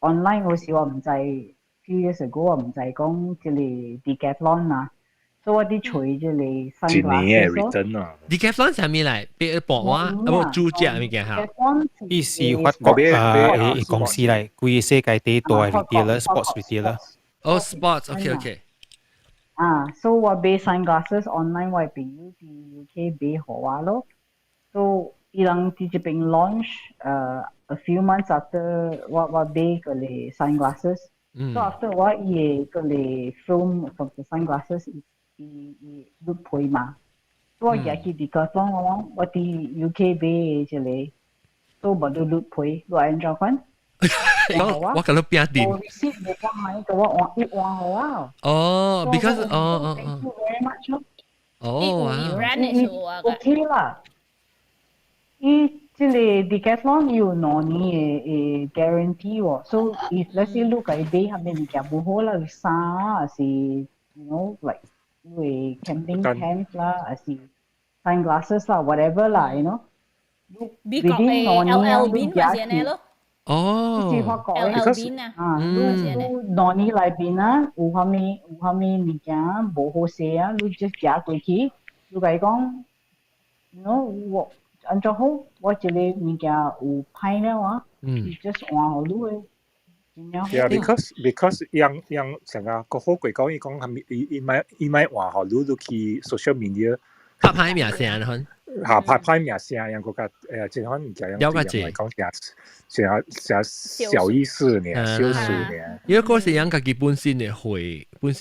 S16: online 嗰時我唔知 few years ago 我唔知講即係 Decathlon 啊。所以我啲除即係 sunglasses
S7: 咯。
S1: Decathlon 係咩嚟？俾薄話，有冇豬隻物件嚇？
S15: 呢是法國公司嚟，佢世界第一大 retailer sports retailer。
S1: 哦 ，sports，OK。so
S16: 我買 sunglasses online 我朋友喺 UK 買好啊咯。so 伊人喺這邊 launch a few months after 我買嗰啲 sunglasses。so after 我伊嗰啲 film from the sunglasses。錄配嘛，我而家去Decathlon我啲 UK 買之類，都冇得錄配，我按照翻。
S1: 我覺得邊一點？
S16: 我 receipt 你講係個我換好啊。
S1: 哦 ，because
S16: Thank you very much
S1: 哦
S16: ，OK 啦。伊即係 Decathlon 有2年嘅 guarantee 喎，so if let's say 錄佢買下面物件唔好啦，衫啊是 you know like。with camping pants 啦，還是 sunglasses 啦 ，whatever 啦，you know。
S5: 美國嘅 LL Bean 嗰啲嘢咯。
S1: 哦。
S5: LL Bean 啊。
S16: 你攞你嚟邊啊？有下面物件冇好勢啊，你 just 夾過去，你講 ，you know 我按照好，我這裡物件有歹了啊，你 just 換好你嘅。
S7: Yeah, because yang 成個個好鬼講，伊講係伊咪話學你去 social media
S1: 拍派名聲可
S7: 嚇拍名聲，樣個即係可能就
S1: 有個字
S7: 講成小意思呢，小事呢。
S1: 因為嗰時人家己本身嘅會
S5: 伊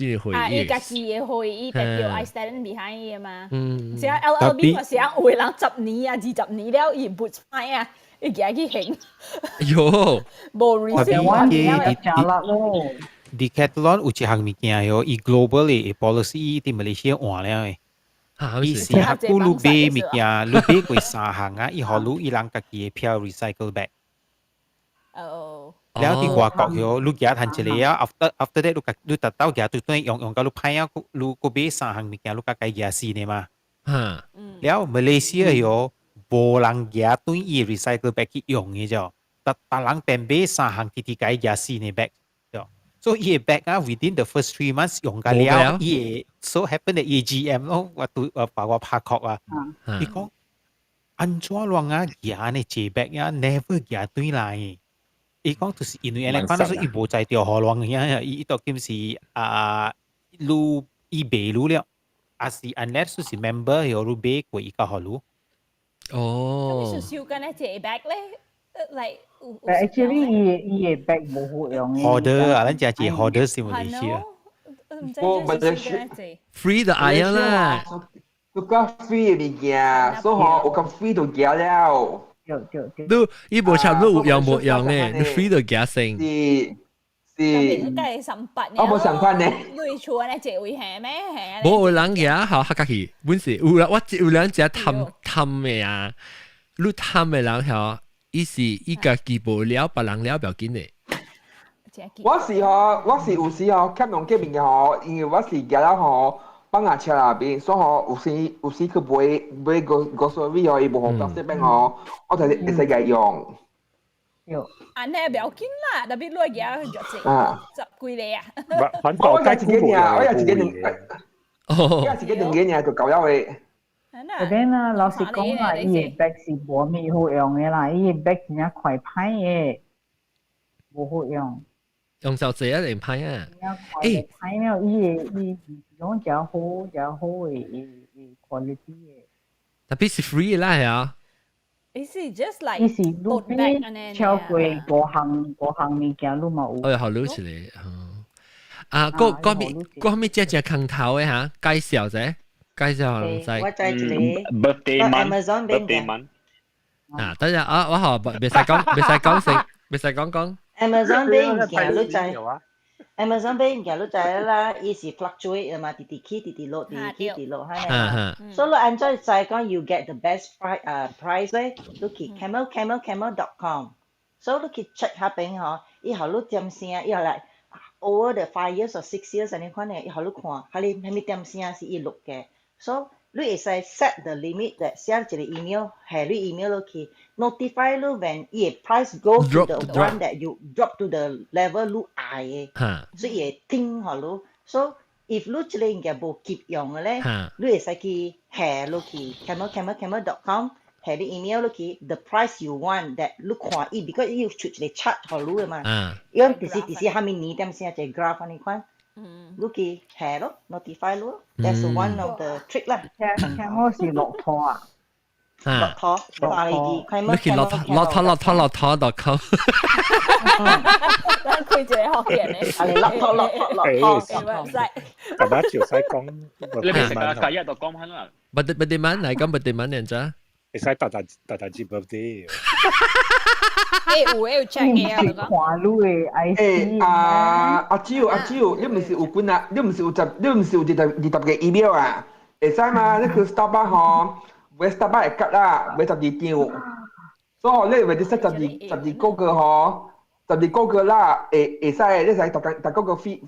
S5: 家己嘅會，伊代表 I stand behind 嘅嘛。成 LLB 話成會人10年啊20年了，伊唔派啊。你自己興，
S1: 喲，
S5: 冇 resale
S15: 嘅Decathlon 有一項物件喲，伊 global 嘅 policy 喺馬來西亞換了誒，伊是合古路買物件，路買過3項啊，伊學路伊人家己嘅票 recycle back。แล้วที่กว่าเกาะเหรอลูกยาทันเฉลี่ย after that ลูกตัดเต้ายาตัว用กับลูกพายลูกก็เบสหังมีแกลูกก็ยาซีเนี่ยมาแล้วมาเลเซียเหรอโบราณยาตัวอีรีไซเคิลแบก用嘅จ้ะตัดตารางเป็นเบสหังที่ก็ยาซีเนี่ยแบกจ้ะ so อีแบกwithin the first 3 months 用กันแล้วอี so happen that EGM เนาะว่าตัวว่าพาคอกอีกอันชัวร์ลวงยาเนี่ยเจ็บแบกnever ยาตัวไหนอีก就是因為咧，反正伊無在條河浪嘅，伊到今時路伊未路了，還是 unless 是 member 有路買過伊個河路。
S5: 哦。咁少緊咧借 back 咧，like。
S16: actually 伊 back 冇好用嘅。
S15: order 啊，咱只係 order 先會嚟啊。
S2: 我唔係
S1: free 就嗌啦。
S2: 佢講 free 嘅物件，所以我咁 free 就驚了。
S1: 都伊無差都有用無用嘅，你 free 就假性。
S5: 是。梗係18年。
S2: 我冇上班呢。
S5: 累厝咧借會係咩？
S1: 冇有人嘅好客家去，本時有啦，我有兩隻氹嘅啊，你氹嘅人嚇，伊是伊家己無了，別人了不要緊嘅。
S2: 我是有時欠用這邊嘅因為我是驚了幫人車那邊，所以有時佢買個所謂伊無好表示俾我就會使佢用。
S5: 安尼不要緊啦，特別攞嘢去做10幾個啊。
S2: 我有自己嘢，我有自己兩嘢就夠了嘅。
S16: 嗰邊啊，老實講啊，伊個 back 是無咩好用嘅啦，伊個 back 真係快歹嘅，無好用。
S1: 用手指一定歹啊！
S16: 誒，歹了，伊用較好嘅 quality 嘅。
S1: 特別是 free 啦，係啊。
S5: Is it just like tote bag and then
S16: 超過5項物件都冇。
S1: 我又學攞出嚟。啊，嗰咩只坑頭嘅嚇？介紹者，介紹唔使。
S14: 我在這裡。
S6: birthday
S14: month。birthday
S6: month。
S1: 啊，等陣啊，我學別使講。
S14: Amazon 俾物件都在。Amazon 俾物件都在啦，伊是 fluctuate 啊嘛，直起直落，係咪？所以按照就係講 you get the best price 咧，你去 camel.com， 所以你去 check 下邊嗬，以後你點先，以後嚟 over the 5 years or 6 years 呢款嘅，以後你看，係咪點先是伊錄嘅，所以你會使 set the limit that send 一個 email， 係你 email 落去 notify 你 when 伊個 price go to the one that you drop to the level 你愛嘅，所以會聽下你。So if 你這個嘢冇急用嘅咧，你會使去下落去 camel.com， 下你 email 落去 the price you want that 你看伊 because 伊出嚟 chart 下你嘅嘛，因為第時下面你點先係 graph 呢款。你去下咯 ，notify 咯 ，that's one of the trick 啦。
S16: Camel 是駱駝啊，
S14: 駱駝，大啲，
S1: 你去駱駝.com。
S5: 等佢就係學人嚟，
S14: 係駱駝。
S7: 咁啊，條西講，
S6: 你咪成日介一度講翻啦。
S1: birthday month嚟講 birthday month 人咋？
S7: 你使大節 birthday。
S5: 我要 check 嘅啊！
S16: 看路嘅 IC。
S2: 阿蕉，你唔是有本啊？你唔是有20個 email 啊？會使嘛？你去 Starbucks 嗬，買 Starbucks 會吉啦，買12張，所以你為啲12個嗬，12個啦，會使你使大個 free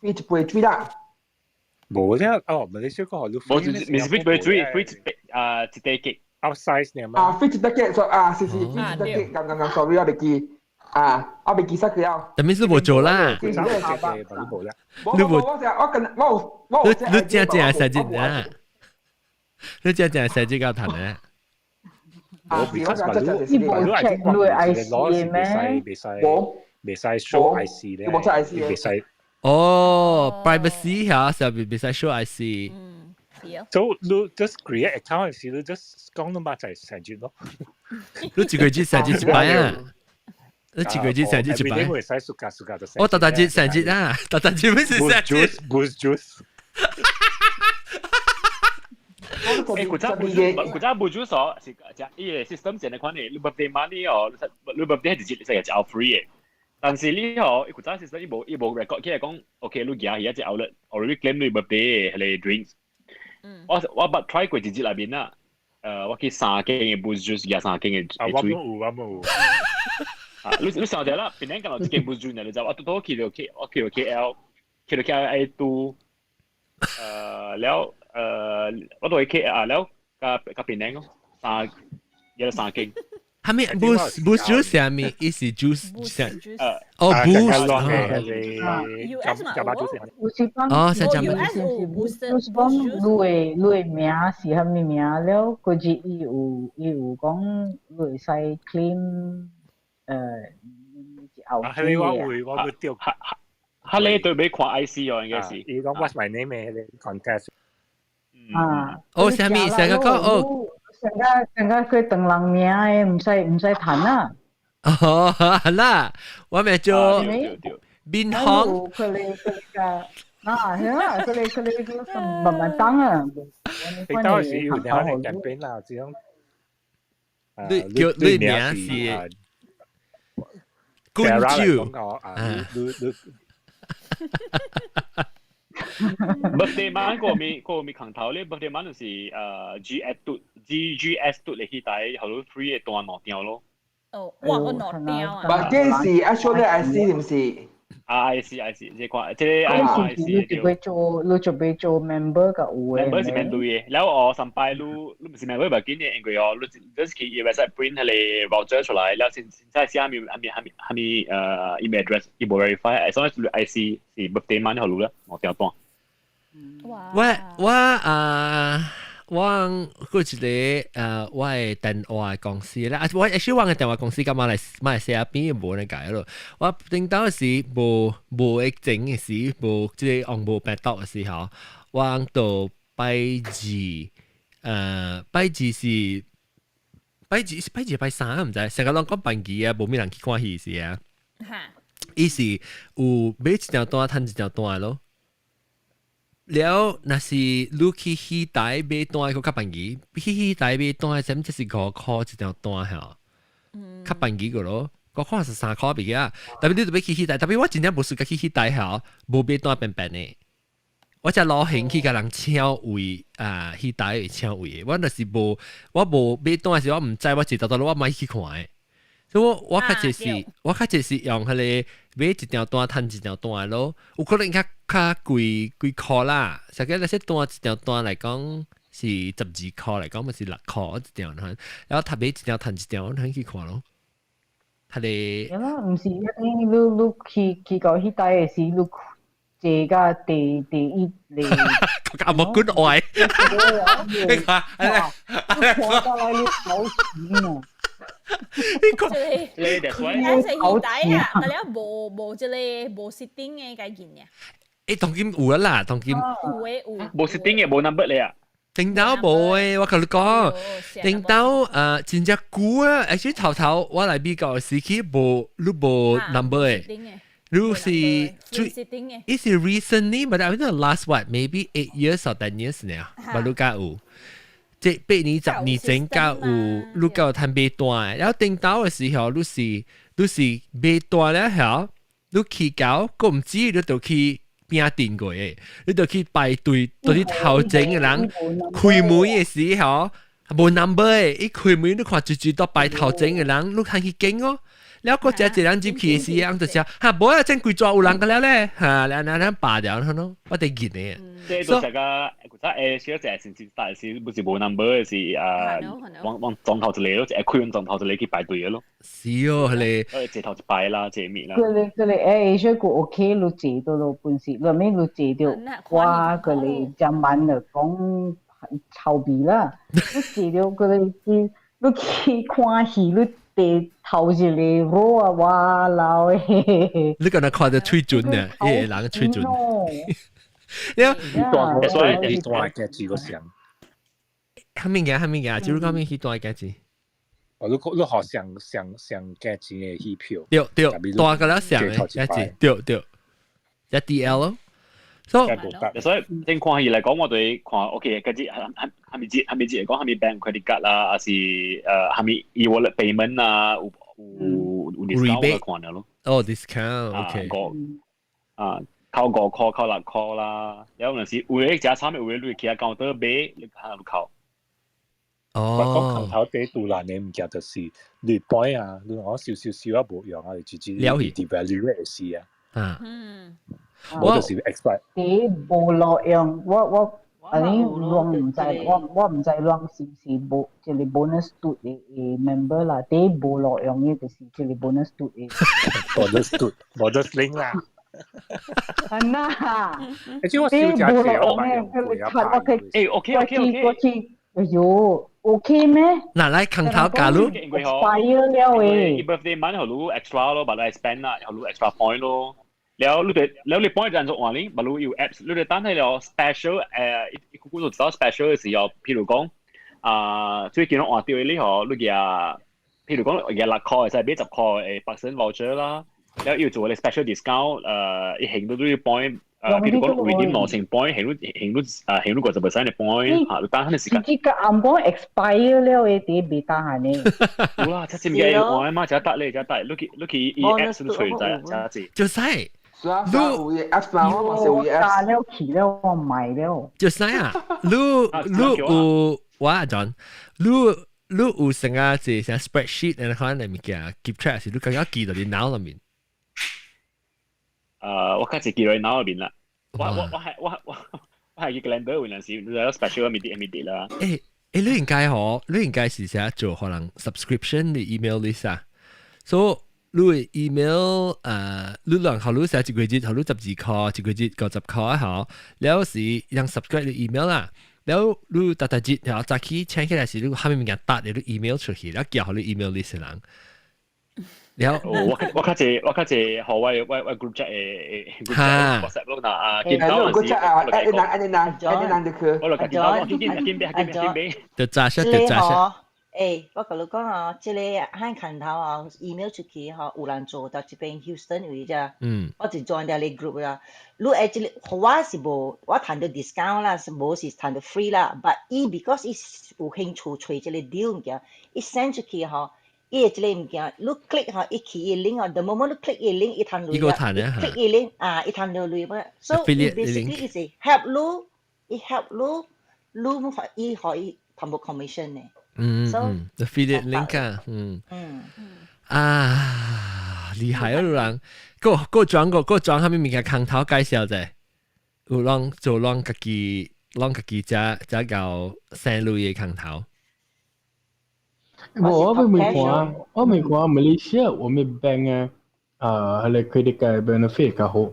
S2: 一杯水啦。
S7: 冇啫，哦，唔係你小講係
S6: free，唔係 free 一杯機。
S7: outsize 呢嘛
S2: ？free 一杯機，啊，是 free 一杯機，啱 sorry 我未記，我未記曬佢啊。
S1: 但係是冇做啦。
S7: 你真係
S1: 設置啊！你真係設置教談咧。
S7: 我 because 未使 show IC 咧，未使。
S1: 哦 ，privacy 嚇，就未使 show IC。So
S7: 你 just create account 時，你 just 講到嘛就係成節咯。
S1: 你自己節成節一擺啊！你自己節成節一擺。
S7: 會使暑假就成。
S1: 我大節成節啊！大節咩事成節
S7: ？Boost juice。
S6: 古早 boost juice 哦，是伊個 system 正係款嘅，你 birthday money 哦，你 birthday 係直接係有 free 嘅。但是呢個古早 system 伊冇 record，佢係講 OK， 你而家只 outlet already claim 你 birthday 係你 drinks。我捌 try 過直接內邊啦，我去3間嘅 boost juice，加3間嘅水。
S7: 我冇。
S6: 你想下啦，邊間我自己冇轉嘅，你就我都去到 KL，去到 KL ไอ้ตูแล้ว我都去 KL แล้วกับ邊間咯，有3間。
S1: 係咪 boost juice 係咪？意思 juice 哦 boost。
S5: US 嘛，
S16: 有時講
S1: 哦，新加坡
S5: US 有 boost
S16: 有時講你名是蝦米名了，佢就伊有講你會使 claim
S7: 係你話會掉。
S6: 係你對比看 IC 喎，應該是。
S7: 你講 What's my name 嘅 contest。
S1: 哦，係咪成個講哦？
S16: 成個佢鄧人名嘅，唔使彈啊！
S1: 哦，啦，我咪做邊行？
S16: 佢哋係啦，佢哋慢慢等啊！
S7: 你當時要你可能緊邊啦，只樣。
S1: 你名是公主。
S6: birthday man 個咪扛頭咧 birthday man 就是GS 嘟嚟去睇，後來 free 嘅當攞掉咯。
S5: 哦，哇個攞掉啊！
S2: 但係是 actually IC 唔是
S6: ？IC 即係即係 IC。
S16: 你準備做 member 㗎
S6: ？member 是免對嘅，แล้ว我上拜你唔是 member 咪見嘅，因為我你就是佢要 website print 係你 voucher 出來，แล้ว先係係咪email address 要 verify，所以 IC 是 birthday man 後來咧，我掉當。
S1: 我嗰一個我嘅電話公司咧，我actually我嘅電話公司咁馬來西亞邊冇人解咯。我頂到時冇疫情嘅時，冇即係on冇病毒嘅時候，我到拜三唔知，成個人講辦機啊，冇咩人去看戲時啊。伊是有買一條單，攤一條單咯。แล้วน่าสิลูกขี้ตายเบต้อยเขาขับปังกีขี้ตายเบต้อยจำจะสิก็ข้อจะเดียวต้อยเหรอขับปังกีก็รู้ก็ข้อ是3ข้อไป嘅แต่เป็นดูไปขี้ตายแต่เป็นว่าจริงๆ不是個ขี้ตายเหรอ冇เบต้อยเป็นเนี่ย我จะรอเห็นขี้กำลังเช่า位ขี้ตายเช่า位我น่าสิ我冇เบต้อย時我唔知我知道到我ไม่ขี้看所以我較就是用佢哋買一條單攤一條單咯，有可能較貴塊啦。實際那些單一條單嚟講是12塊嚟講，咪是6塊一條攤，然後他買一條攤一條，攤去看咯。佢哋
S16: 係啦，唔是一定你去到去帶嘅時，你這個第一你
S1: 咁冇管愛，你看，
S16: 我到來你好錢啊！
S6: 你哋所以
S5: 係耳帶啊，但係冇即係冇 setting 嘅概念嘅。
S1: 當今有啦，當今
S6: 冇 setting 嘅冇 number 嚟啊。
S1: 頂到冇誒，我同你講，頂到真正久啊，而且頭我嚟比較時期冇 number 誒。如是it is recently, but I think the last maybe 8 years or 10 years 呢，冇路加有。即係8年10年前較有，你較攤買單，然後頂到嘅時候，你是買單咧後，你去到，個唔知你就去邊訂過嘅，你就去排隊，到啲頭前嘅人開門嘅時候，冇 number 嘅，一開門你看住到排頭前嘅人，你看去經哦。แล้วก็จะเรื่องจีบขี่สิอังตัวเชียวฮะบอกว่าเจนกุยจออุลังกันแล้วเลยฮะแล้วนั่นป่าเดียวเขาเนาะว่าได้กินเนี่ย
S6: 即係到大家覺得小姐先至大是不是冇 number 是往撞頭就嚟咯，就係開完撞頭就嚟去排隊嘅咯。
S1: 是哦，你
S6: 借頭就排啦，借面啦。
S16: 佢哋誒，個 OK 你借到到半時，後尾你借到哇，佢哋就晚嚟講臭鼻啦，你借到佢哋你去看戲你。頭住你攞啊！哇老誒！
S1: 你個人看得水準呢？誒，人水準。
S7: 所以你段嘅字個相。
S1: 係咪嘅？就講咩？佢段嘅字。
S7: 你學上嘅字嘅戲票。
S1: 對，段個啦上嘅字，對，一 DL 咯。所
S6: 以正看戲嚟講，我哋看 OK 嗰啲係咪嚟講係咪 bank credit card 啦，還是係咪 e-wallet payment 啊，有 discount 嘅看咯。
S1: 哦 discount OK。
S6: 扣5塊扣6塊啦，有陣時會一隻產品會你其他 counter 俾你喺度扣。
S7: 我講行頭地杜蘭你唔記得是你 point 啊，你講少啊冇用啊，你自己 devalue 事啊。我就是 expect。
S16: 你冇落用，我亂唔制，我唔制亂是冇，即係 bonus 嘟嘅 member 啦，你冇落用嘅就是即係 bonus 嘟嘅。
S7: bonus link 啦。
S16: 係啊，
S7: 你知我小姐姐我買用過一排。
S6: OK。
S16: 哎呦 ，OK 咩？
S1: 嗱，嚟近頭假如
S16: expire 了誒
S6: birthday month 佢攞 extra 咯，把你 spend 啦，佢攞 extra point 咯。แล้ว你 point 就做話呢，不如要 apps，你哋單係有 special 佢估到知道 special 嘅時候，譬如講最近我話掉呢個你嘅，譬如講嘅6塊就係俾10塊%voucher 啦，แล้ว要做你 special discount 行到都要 point。譬如講redeem 攞成 point，行到50%嘅 point， 嚇，單係時間。
S16: 呢個暗幫 expire 了嘅啲未單係呢？
S6: 好啦，七千幾我阿媽就得你就得，你 apps 都隨在就係。
S1: 就係。
S2: lu apps 嘛，我是有 apps。
S16: 打了起了，我買了。
S1: 就係啊，lu 有哇 John， lu 有成個係成 spreadsheet，然後可能物件 keep track 是 lu 更加記到你腦裏面。
S6: 我開始記到你腦裏面啦。我係個 calendar 嗰陣時，你有 special immediate 啦。
S1: 你應該是成做可能 subscription 嘅 email list 啊，所以。你 email 你兩號你寫一個月，號你12塊，一個月90塊好，แล้ว是讓 subscribe 你 email 啦，แล้ว你大節然後早起請起來時，你下面人打你 email 出去，แล้ว叫好你 email list 人，แล้ว
S6: 我卡謝何謂 group chat WhatsApp 咯嗱，見到
S2: group chat anh được chưa？
S6: 我嚟見到見俾，
S1: 就炸實。
S14: 我同你講啊，即係喺近頭啊 ，email 出去嚇，有人做到這邊 Houston 位啫。我就 join 咗你 group 啦。你 actually 我是冇，我談到 discount 啦，冇是談到 free 啦。But because 有興趣吹這個 deal 物件，send 出去嚇，這個物件，你 click 嚇，起 link 啊 ，the moment 你 click link，一談累啊 ，click link 啊，一談到累乜 ，so basically is help 你 help 你可以談到 commission 呢。
S1: affiliate link 厲害啊！人個裝下面物件空頭介紹啫，有人做人家己只搞生類嘅空頭。
S11: 我未看馬來西亞，我咪 bank 係 credit card benefit 較好。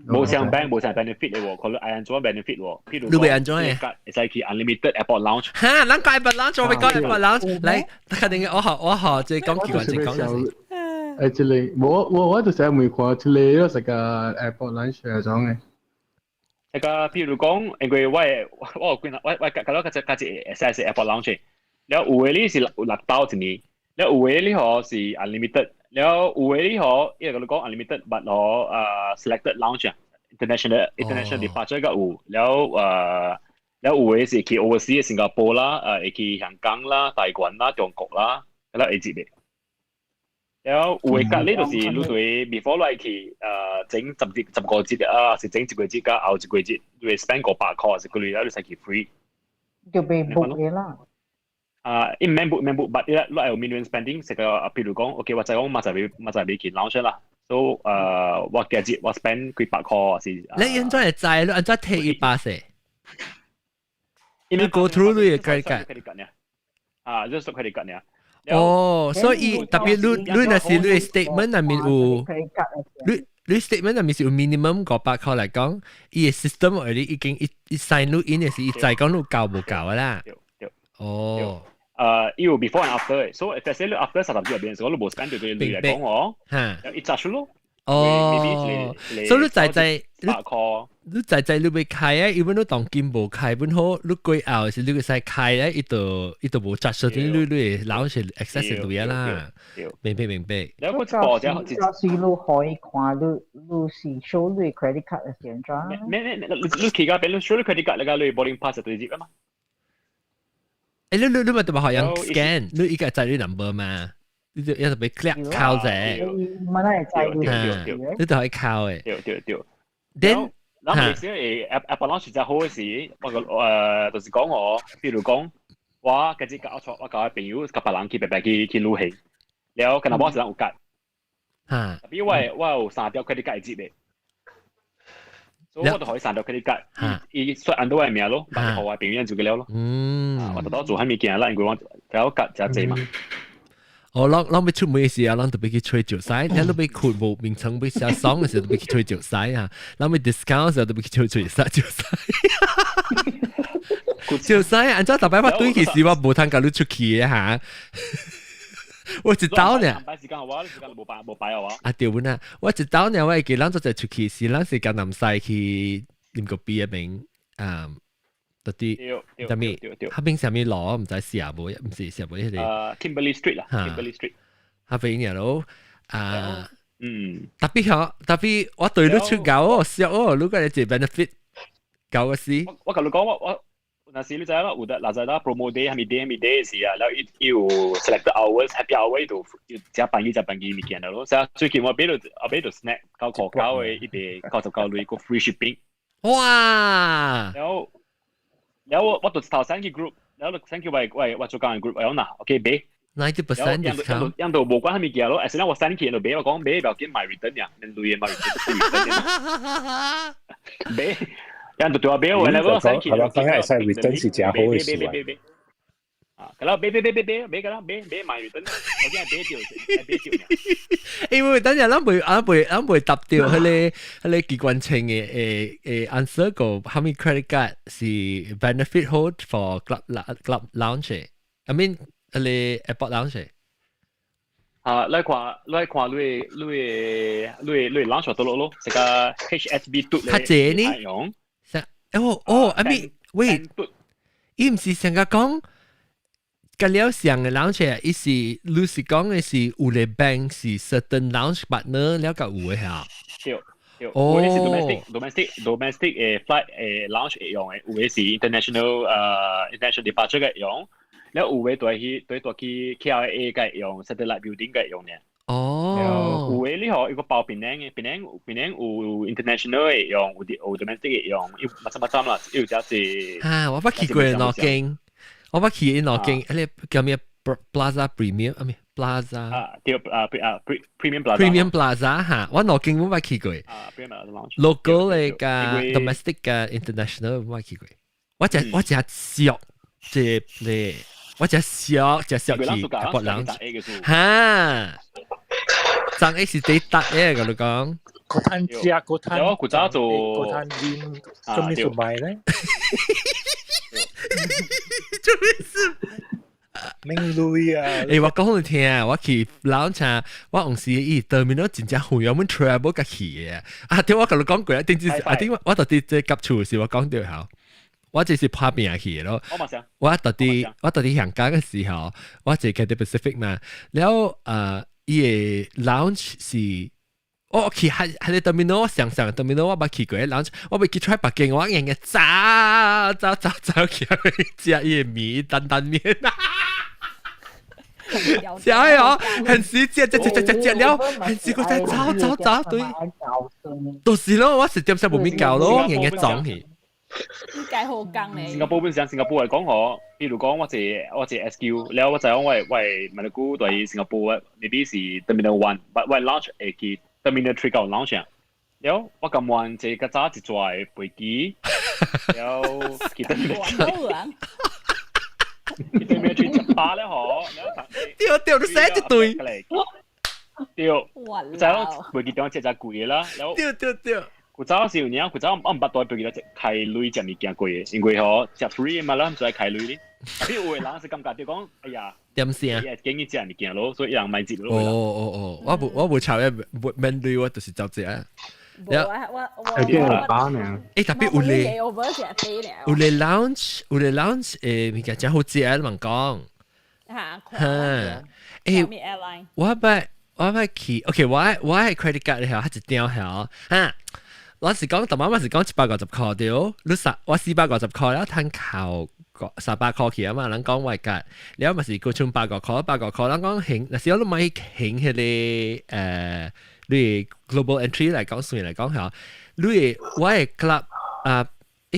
S6: 冇上 bank 冇上 benefit 嘅喎，佢係做 benefit 喎。譬如
S1: 你會 enjoy
S6: 嘅，係佢 unlimited airport lounge。
S1: 嚇，諗個 airport lounge，我咪講 airport lounge。嚟，肯定我學即係講幾個字講咗先。
S11: Actually，我就成日未看，出嚟都食個 airport lunch 嗰種嘅。
S6: 一個譬如講，因為我見我睇到嗰隻 airport lounge，แล้ว有嘅呢是6刀一年，แล้ว有嘅呢個是 unlimited。แล้ว有嘅呢個，因為佢講 unlimited，但我selected lounge international departure 嘅有，แล้ว有嘅是去 overseas 新加坡啦，去香港啦、台灣啦、中國啦，咁樣一節嘅。แล้ว有嘅隔離就是你對 before 你去整10個節啊，是整10個節加後10個節，你 spend 個8塊，是佢哋有啲係 free。
S16: 就被 book 嘅啦。
S6: in member but 咧攞有 minimum spending 食個譬如講 OK 或者講馬仔俾件 launch 啦 so 我嘅節我 spend 佢8塊是
S1: 你現在係債你現在貼100先你 go through 你嘅 credit card
S6: 呢just credit card 呢
S1: 哦所以特別你那是你 statement 入面有你 statement 入面是有 minimum 500塊嚟講伊嘅 system 我哋已經一 sign in 嘅是一再講你夠唔夠啦哦
S6: 要 before and after， so if I say after 10入邊，我都冇 spend 對你嚟講我，一紮咯。
S1: 哦，所以你你未開啊，因為你當金冇開本好，你過後是你個使開啊，呢度冇紮實啲，你攞去 access 到嘢啦。明白。
S16: 有個就是你可以看你是 show 你 credit card 嘅現狀。
S6: 你期間俾你 show 你 credit card，你個你 boarding pass 對接啊嘛。
S1: 你咪特別學人 scan， 你依家係你 number 嘛，你就特別 click 靠啫。
S16: 唔係係制
S1: 你就可以靠嘅。
S6: 對。
S1: Then
S6: 嗱，你先誒 Apple Launch 就好嘅時，我個就是講我，譬如講，我嗰隻搞錯，我搞朋友夾別人去白去旅行，แล้วกัน我係有格，特別我有3條 credit card 接嘅，所以我都可以3條 credit card，伊出按到我名咯，但係我朋友就嘅了咯，我特登做喺物件啦，因為我有格就濟嘛。
S1: 我攞ไป出門嘅時候，攞特別去吹著曬，你攞ไปขูด部名稱ไป寫爽嘅時候，特別去吹著曬啊，攞ไป discount 嘅時候，特別去吹曬。著曬，按照大擺法對其實我冇通教你出去嘅嚇，我一刀呢。
S6: 冇擺啊！
S1: 啊對本啊，我一刀呢，我係記咱做就出去時，咱是跟南西去啉個啤嘅名到啲，就咪嗰邊上面攞唔知試下冇，唔是試下冇迄個。
S6: Kimberley Street 啦 ，Kimberley Street。
S1: 嗰邊咯，特別我對你出搞哦，笑哦，如果你做 benefit 搞嘅事。
S6: 我同你講，我嗱時你知啦，有得嗱就得 promo day 係咪 day 嘅時啊，然後要 select hours happy hour 度要辦物件咯。所以最近我俾到 snack 搞可搞嘅一啲99類個 free shipping。
S1: 哇！
S6: แล้วว่าตัวสาวสังกี group แล้วสังกีว่า做การ group เอาหน่าโอเคเบ้
S1: 90% discount
S6: ยังตัวบอกว่าให้มีเกี่ยวแล้วไอ้สิ่งนั้นว่าสังกีเราเบ้ว่า講เบ้แบบกิน my return เนี่ยมันดูยัง my return 都 return เบ้ยังตัวเบ้ว่าแล้วสังกี
S7: เราต้องให้ใส่ return 是真好嘅事
S6: 啊，咁啦，俾㗎啦，俾 my return，我真係俾條，
S1: 因為等陣咱袂答掉迄個機關稱嘅answer 個how many credit card 是 benefit hold for club lounge I mean 個 airport lounge
S6: 啊，你看你 lounge 到咯，食個 HSB 嘟
S1: 較濟呢？
S6: 用
S1: I mean wait，伊唔是成個講。個了上嘅 launch 伊是你是講嘅是有個 bank 是 certain launch partner 了個有嘅嚇。
S6: 對，有嘅是 domestic flight launch 嘅用嘅，有嘅是 international departure 嘅用，แล้ว有嘅對去 KLA 嘅用 satellite building 嘅用嘅。
S1: 哦。
S6: 有嘅呢個有個包檳榔有 international 嘅用，有 domestic 嘅用，要乜啦，要就係。
S1: 啊，我不去過諾京。我捌去諾京，迄個叫咩 Plaza Premium 啊？咩 Plaza？
S6: 對Premium Plaza。Premium
S1: Plaza 嚇，我諾京冇捌去過。Local 嘅㗎 domestic 嘅 international 冇捌去過。我只小即係我只小去博覽嚇。張 A 是第搭嘅，我哋講。
S7: 嗰攤只嗰攤，
S6: 有古早做
S7: 嗰攤店做咩做賣咧？
S1: 做咩事？
S7: 明路啊！
S1: 我講你聽，我去lounge，我用時伊 terminal 真正會有乜 travel 嘅去嘅。啊，對我同你講過，定之啊，點我到底即係急處時我講到後，我就是拍邊去咯。我到底香港嘅時候，我就 Cathay Pacific 嘛，แล้ว伊嘅 lounge 是。我去喺你 terminal 上 terminal 我捌去過 lounge， 我未去 try 北京，我硬嘅走去食伊嘅米擔麵啊！食哦，很時食了，很時個再走對，就是咯，我食點食冇面教咯，硬嘅裝去。
S5: 應該好講咧。
S6: 新加坡嚟講我，譬如講我係 SQ， แล้ว我就講喂問你估對新加坡maybe 是 terminal 1， but 喂 launch 係去。terminal 3個 launch 啊，แล้ว我咁晚就個早一載飛機，แล้ว佢 terminal 3咧嗬，
S1: 掉都寫一對，
S6: 掉，就係飛機當隻貴啦，掉，佢早時呢，佢早我唔捌到飛機啦，隻開鐳隻物件貴，因為嗬隻 free 嘛啦，唔再開鐳咧。譬如有人是感覺就講，哎呀，
S1: 點先？
S6: 經濟物件咯，所以人買接咯。
S1: 我冇炒嘅，面對我就是走隻啊。
S5: 我
S11: 把呢？
S1: 特別有les lounge，物件真好食啊！你講。我捌去 ，OK， 我係 credit card 咧，係一張係嚇。我是講，同媽是講750塊掉，我450塊啦，攤靠。300塊去啊嘛，人講外格，แล้ว咪是個剩8個塊，人講興，那時候都買興迄個你 global entry 嚟講算嚟講嚇，你我係 club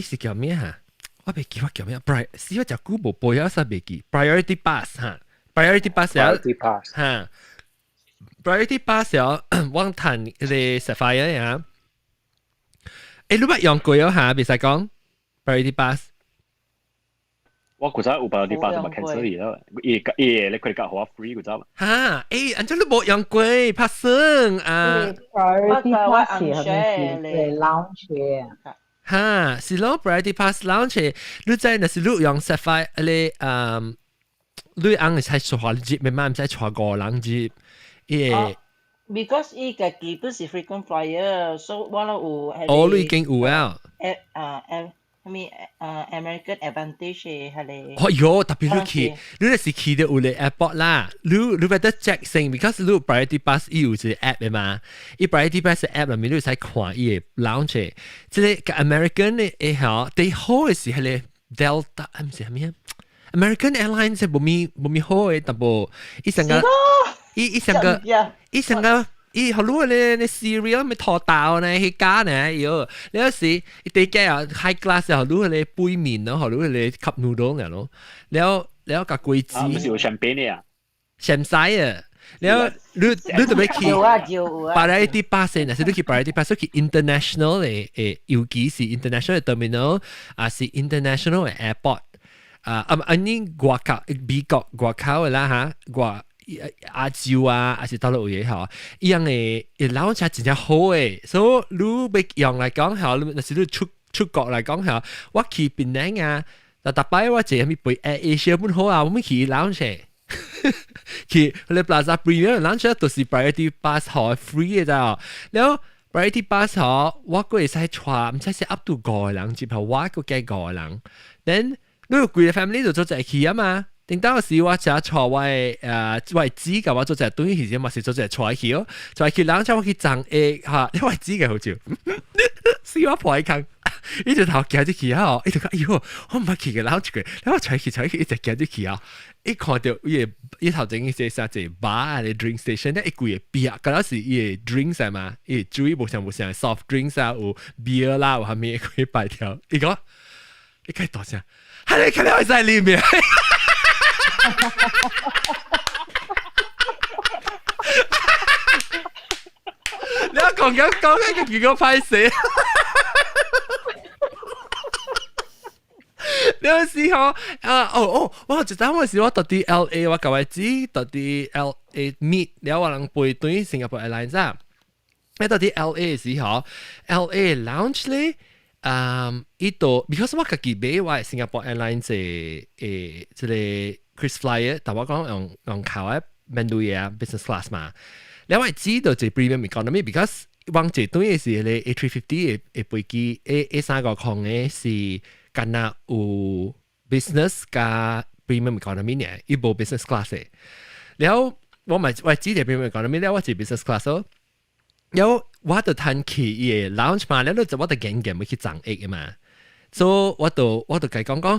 S1: 是叫咩嚇？我未記我叫咩試我就估冇背咗實未記 priority pass 嚇 priority pass 嚇 priority pass 有網談嘅 Sapphire 嚇，你乜用過咗嚇？別使講 priority pass。
S6: 我嗰陣有把啲巴就咪 cancel 咗啦，你佢哋夾好 free 嗰陣。
S1: 嚇，อันนั้น冇用過，拍生啊。
S16: priority pass 係咪係 launch
S1: 嚇，是咯 priority pass launch， 你在那是你用 Sapphire 你你按係坐接，慢慢唔使坐個人接，because
S14: 依個基本是 frequent flyer， so 我有係。
S1: 哦，你已經有啊。
S14: American Advantage 係你。
S1: 哦喲，特別你係去到有個 airport 啦，你要得 check 先 ，because 你 priority pass 有一個 app 嘅嘛，伊 priority pass 嘅 app 入面你使看伊個 launch， 即個 American 嘅嚇，最好嘅是係個 Delta， 唔是係咩 ？American Airlines 係冇咪好嘅，但係伊成個伊好多咧cereal 咪拖到呢，去加呢，喲！你有時地雞啊 high class 好多咧杯麵咯，好多咧 cup noodle 嘅咯，แล้ว個貴子，
S6: 唔係有 champagne 啊
S1: ，champagne 啊，แล้ว你特別去 variety pass 呢，是你去 variety pass 去 international 嘅尤其是 international 嘅 terminal 啊，是 international 嘅 airport อันนี้外國美國外口嘅啦嚇，亞洲啊，還是大陸嘢嚇，依樣嘅老車真係好嘅，所以你要用嚟講嚇，你是你出國嚟講嚇，我去檳城啊，但特別我淨係咪背 Asia 本好啊，我咪去老車，去你 Plaza Premium 老車都是 priority pass 好 free 嘅咋，然後 priority pass 好，我個會使坐，唔使係 up to 5個人，接後我個幾個人 ，then 你個貴嘅 family 就做就去啊嘛。頂到時我就坐我指嘅話做隻短時間嘛，是做隻坐去咯，坐去兩張我去掙嚇，因為指嘅好似，試我破坑，呢條頭夾住去啊！呢條講，哎呦，我唔係去嘅兩隻嘅，然後坐去一直夾住去啊！一看到呢頭整嘅係啥子 bar 嘅 drink station 咧，一句嘢啤，嗰陣時嘅 drinks 係嘛，誒主要冇上 soft drinks 啊，有 beer 啦，有下面佢擺條，你講，你可以多聲，係你肯定會在裡面。你講緊個結果拍死，你有時候我就當我時我到啲 LA 我舊位知到啲 LA meet， 然後我能背對新加坡 Airlines 啊，喺到啲 LA 嘅時候 ，LA lounge 咧。依度 because 我自己買我係新加坡 Airlines 即係 KrisFlyer， 但我講用靠喺 menu 嘢啊 business class 嘛，你我係知道就 premium economy because 往這對嘅是你 A350 嘅飛機 A3個空嘅是緊係有 business 加 premium economy 嘅，依部 business class 嘅，然後我咪知道 premium economy 咧，我係 business class 咯。有我就睇佢嘅 launch 嘛，然後就我就揀會去爭益嘅嘛，所以我就計講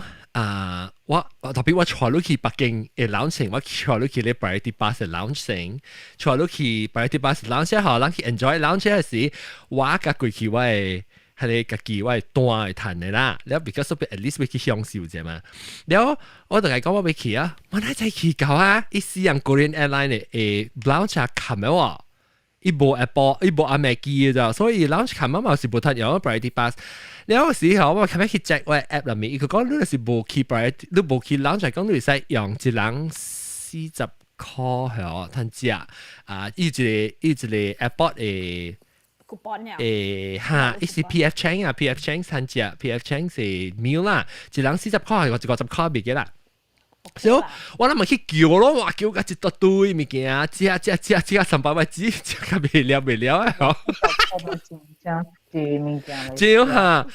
S1: 我特別我坐落去北京嘅 launch， 我坐落去咧 priority pass 嘅 launch， 坐落去 priority pass launch 後，人去 enjoy launch 嘅時，我甲過去我係你家己我係單嚟談嘅啦，然後 because at least 會去享受啫嘛，然後我就講我會去啊，我哪仔去搞啊？一時人 Korean Airline 嘅 launch 冚嘅喎。一部 Apple 一部阿美機嘅咋，所以 launch 琴晚嘛是冇得用 priority pass。你有時候我琴日去 check 我 app 入面，佢講你係冇去 priority， 你冇去 launch 講你使用一人40塊係攤價一個 airport 嘅
S5: coupon
S1: 嚇，一是 PF Chang 啊 ，PF Chang 攤價 ，PF Chang 是 meal 啦，一人40塊或者50塊別嘅啦。所以我諗咪去叫咯，哇叫個一大堆物件，食300塊紙，食個未了啊！照嚇，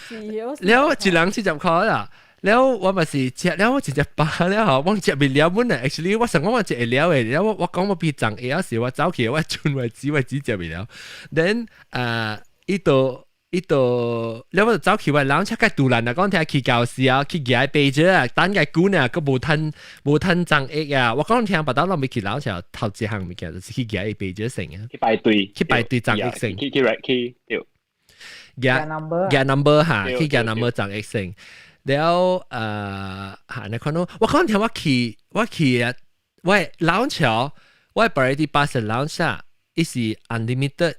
S1: แล้ว一人40塊啦，แล้ว我咪是食了我直接把了嚇，我食未了本來 actually 我想講我食會了嘅，แล้ว我講我別爭嘢時，我走去我轉位紙食未了，then 依度伊度了我走去話冷車嘅杜蘭啊，講聽去教室啊，去舉背咗啊，等嘅股呢個無吞增益啊，我講聽不到，我未去冷車頭一項物件就是去舉背咗成啊，
S6: 去排隊
S1: 增益成，
S6: 去
S1: get number 嚇，去 get number 增益成，แล้ว你看到我講聽我去啊，喂冷車，我priority pass 冷車，伊是 unlimited。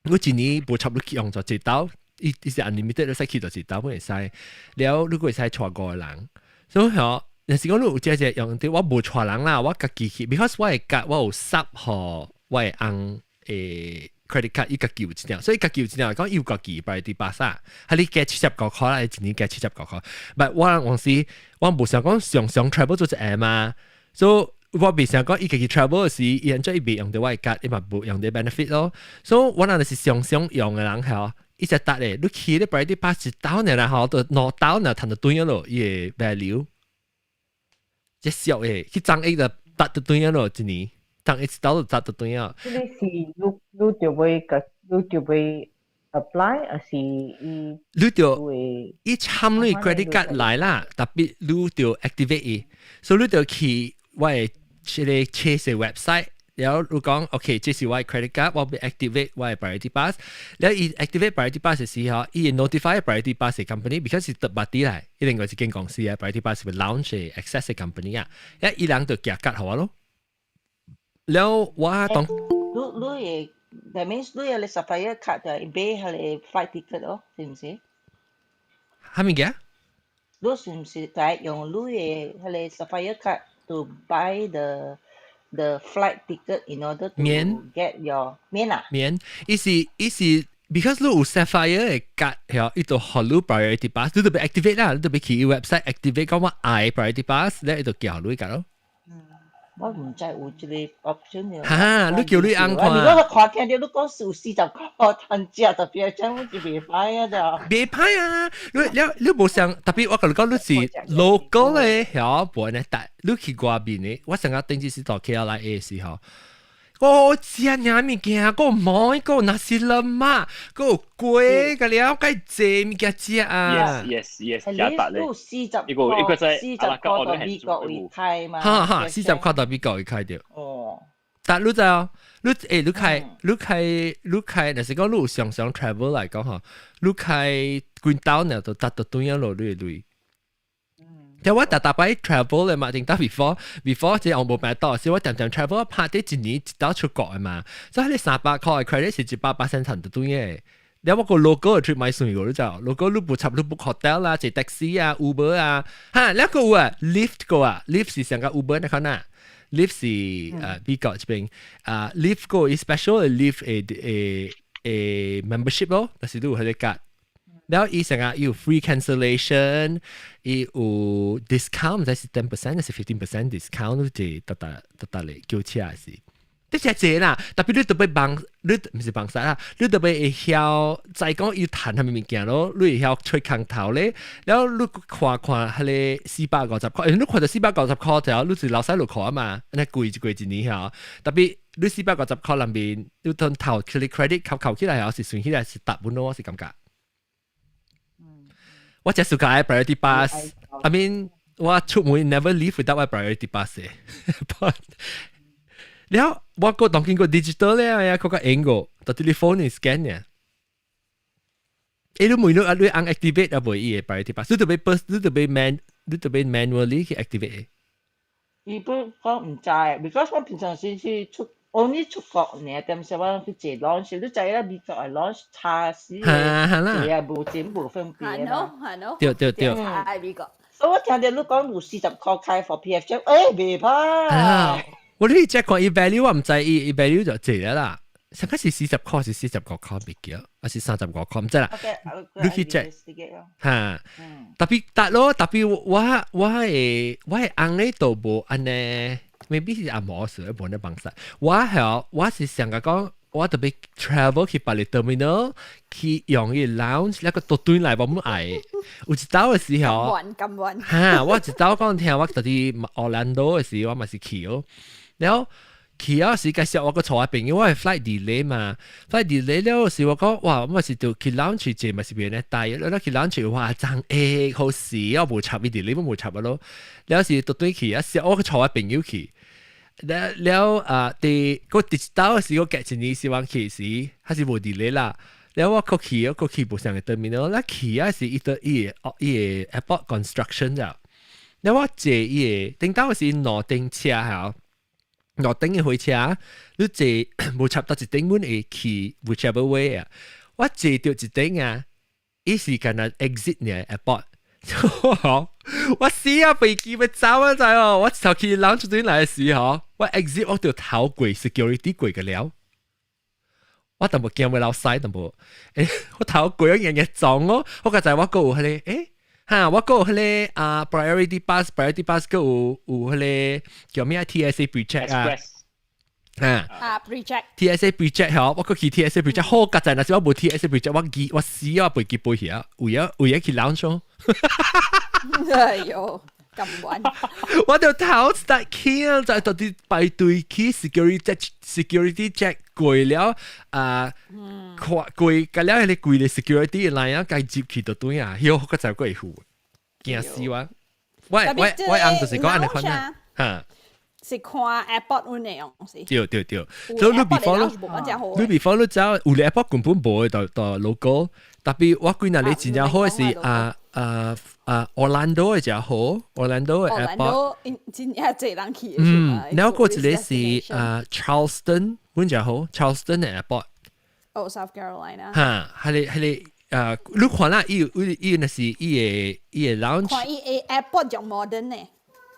S1: 我一年無差不多用咗一刀，伊是 unlimited 都使去到一刀本會使，了如果會使帶5個人，所以嗬，有時講你有只用啲我無帶人啦，我家己去 ，because 我係夾我有10號，我係按credit card 伊家己有一條，所以家己有一條講要家己priority pass啊，係你加70個塊啦，一年加70個塊，但我往時我無想講常 travel 做一下嘛，所以。我未想講伊家己 travel 時，伊現在伊未用到我嘅卡，伊嘛無用到 benefit 咯。所以我若是常用嘅人吼，伊只搭咧，你去咧 priority pass 一刀呢，然後到攞刀呢，攤到對咗咯，伊嘅 value， 即少誒，去增益就搭到對咗咯，一年增益一刀就搭到對咗。
S16: 即係你就會 apply， 還是
S1: 你就伊參你 credit card 來啦，特別你就 activate 伊，所以你就去我係。即係 chase 嘅 website， 然後你講 OK， 這是我嘅 credit card， 我會 activate 我嘅 priority pass， 然後伊 activate priority pass 嘅時候，伊 notify priority pass 嘅 company，because 是 third party 嚟，一定係一間公司啊 ，priority pass 會 launch 嘅 access 嘅 company 啊，然後伊人就夾卡好啊咯。然後我當
S14: 你，that means 你有你 Sapphire card 就係俾佢哋 flight ticket 咯，是唔是？
S1: 係咪嘅？
S14: 你是唔是就係用你嘅佢哋 Sapphire card？To buy the flight ticket in order to get your
S1: 免，意思 because 你有 Sapphire 嘅卡，係伊就學你 priority pass， 你就被 activate 啦，你就被去 website activate 講我愛 priority pass， 咧伊就叫你卡咯。
S14: 我唔知有一個 option 嘅。
S1: 嚇，你叫你按看。
S14: 如果我看見到你講有40個攤價，特別係我就袂歹啊就。
S1: 袂歹啊！你無想特別我同你講，你是 local 嘅，係無呢？但你去外邊嘅，我成日頂住是到 KLIA 嘅時候，我食嘢物件，個糜，個那是了嘛，個龜個了解這物件食啊。
S6: Yes，
S14: 係你都40個到美國會開嘛？
S1: 哈，40個到美國會開掉。
S14: 哦。
S1: 但你知啊？你開，若是講你有常 travel 嚟講嗬，你開關島呢就達到對樣路你累。但我大擺 travel 嘅嘛，定到 before 即係我冇買到，所以我常 travel 拍啲一年一到出國嘅嘛，所以你300塊 credit 是100%賺到對嘅。你我個 local 嘅 trip 買算過你就 local 你差唔多 book hotel 啦，坐 taxi 啊 Uber 啊，嚇你個有啊 lift 個啊 lift 是成個 Uber 你看啊 lift 是美國呢邊lift 個 special lift 誒 membership 咯，但是都有佢哋夾。แล้วอีสังกัดอยู่ free cancellation อีอยู่ discount ไม่ใช่10%還是15% discount 都係特เลย叫起來是即係這啦特別你特別幫你唔是幫曬啦你特別會曉再講要談係咪物件咯你會曉吹空頭咧然後你看係你450塊你看到450塊就你是老細落塊啊嘛你貴就貴一年嚇特別你450塊裏面你當頭佢 credit 扣起來係是算起來是大半咯我是感覺我只係講 priority pass。I mean， 我出門 never leave without a priority pass 嘅。然後我個當見過 digital 咧，啊，嗰個 angle，到 telephone scan 嘅。你每日你按 activate 啊，唔會 priority pass，你特別 manually 去 activate。
S14: 一般我唔知 ，because 我平常時去only 出國呢，點解我去做 launch？ 你知啦，美國係 launch 差死嘅，係啊，無錢無分別啊嘛。
S1: 對。
S14: 喺美國，所以我聽到你講有40塊開 for PF， 誒未歹。
S1: 我呢只講 value 我唔知 value 就謝啦。上開是40塊是40個塊未記，還是30個塊唔知啦。你去 check 嚇，特別大咯，特別我係按呢度無按呢。maybe 是阿毛事，冇得幫曬。我是想講，我特別 travel 去巴黎 terminal 去用伊 lounge， 那個獨端來冇咁捱。有一道嘅時候，嚇，我一道講聽，我特啲奧蘭多嘅時候，我咪是去咯。然後去啊時介紹我個坐朋友，我係 flight delay 嘛 ，flight delay 了時我講哇，我是就去 lounge 借咪是邊咧，但係咧去 lounge 哇爭好事，我冇插 delay 冇插咯，了時到對去啊，時我個坐朋友去，了第個 digital 時我夾住你希望去時，還是冇 delay 啦。แล้วว่าเขาขี่บุษง嘅 terminal แล้วขี่อ่ะสิอีตัวairport construction จ้ะแล้วว่าเจ頂到是諾丁車嚇諾丁嘅火車你เจ冇插到一頂門會ขี่ whichever way 啊我เจ到一頂啊อี時間啊 exit 呢 airport 我死啊飛機要走啊就係我頭ขี่ lounge 轉嚟嘅時候我 exit 我條頭跪 security 跪嘅了我淡薄驚會流曬淡薄，我頭攰咗日日撞咯，我個就係我個有迄個，嚇我個有迄個priority bus 個有迄個叫咩 TSA pre-check
S5: pre-check
S1: TSA pre-check 嗬，我個去 TSA pre-check 好個就係那時我冇 TSA pre-check，我死我背去啊，為咗去 lounge 咯，
S5: 哎呦！咁穩，
S1: 我條頭 start 傾就係到啲排隊去 security check 攰了攰㗎了，你攰你 security 嚟啊，計接佢到對啊，要個就過戶，驚死我！我啱就是講安尼款啊，嚇，
S5: 是看 airport 嗰內容是。
S1: 對，所以你 before 你走，有啲 airport 根本冇到 local，特別我見到你真正好是Orlando 嘅就好 ，Orlando 嘅 airport，
S5: 真係最人去。
S1: 然後嗰一個是Charleston， 本就好 ，Charleston 嘅 airport。
S5: 哦 ，South Carolina。
S1: 嚇，係你看啦，伊那是伊個 lounge。
S5: 看伊 airport 仲 modern 呢。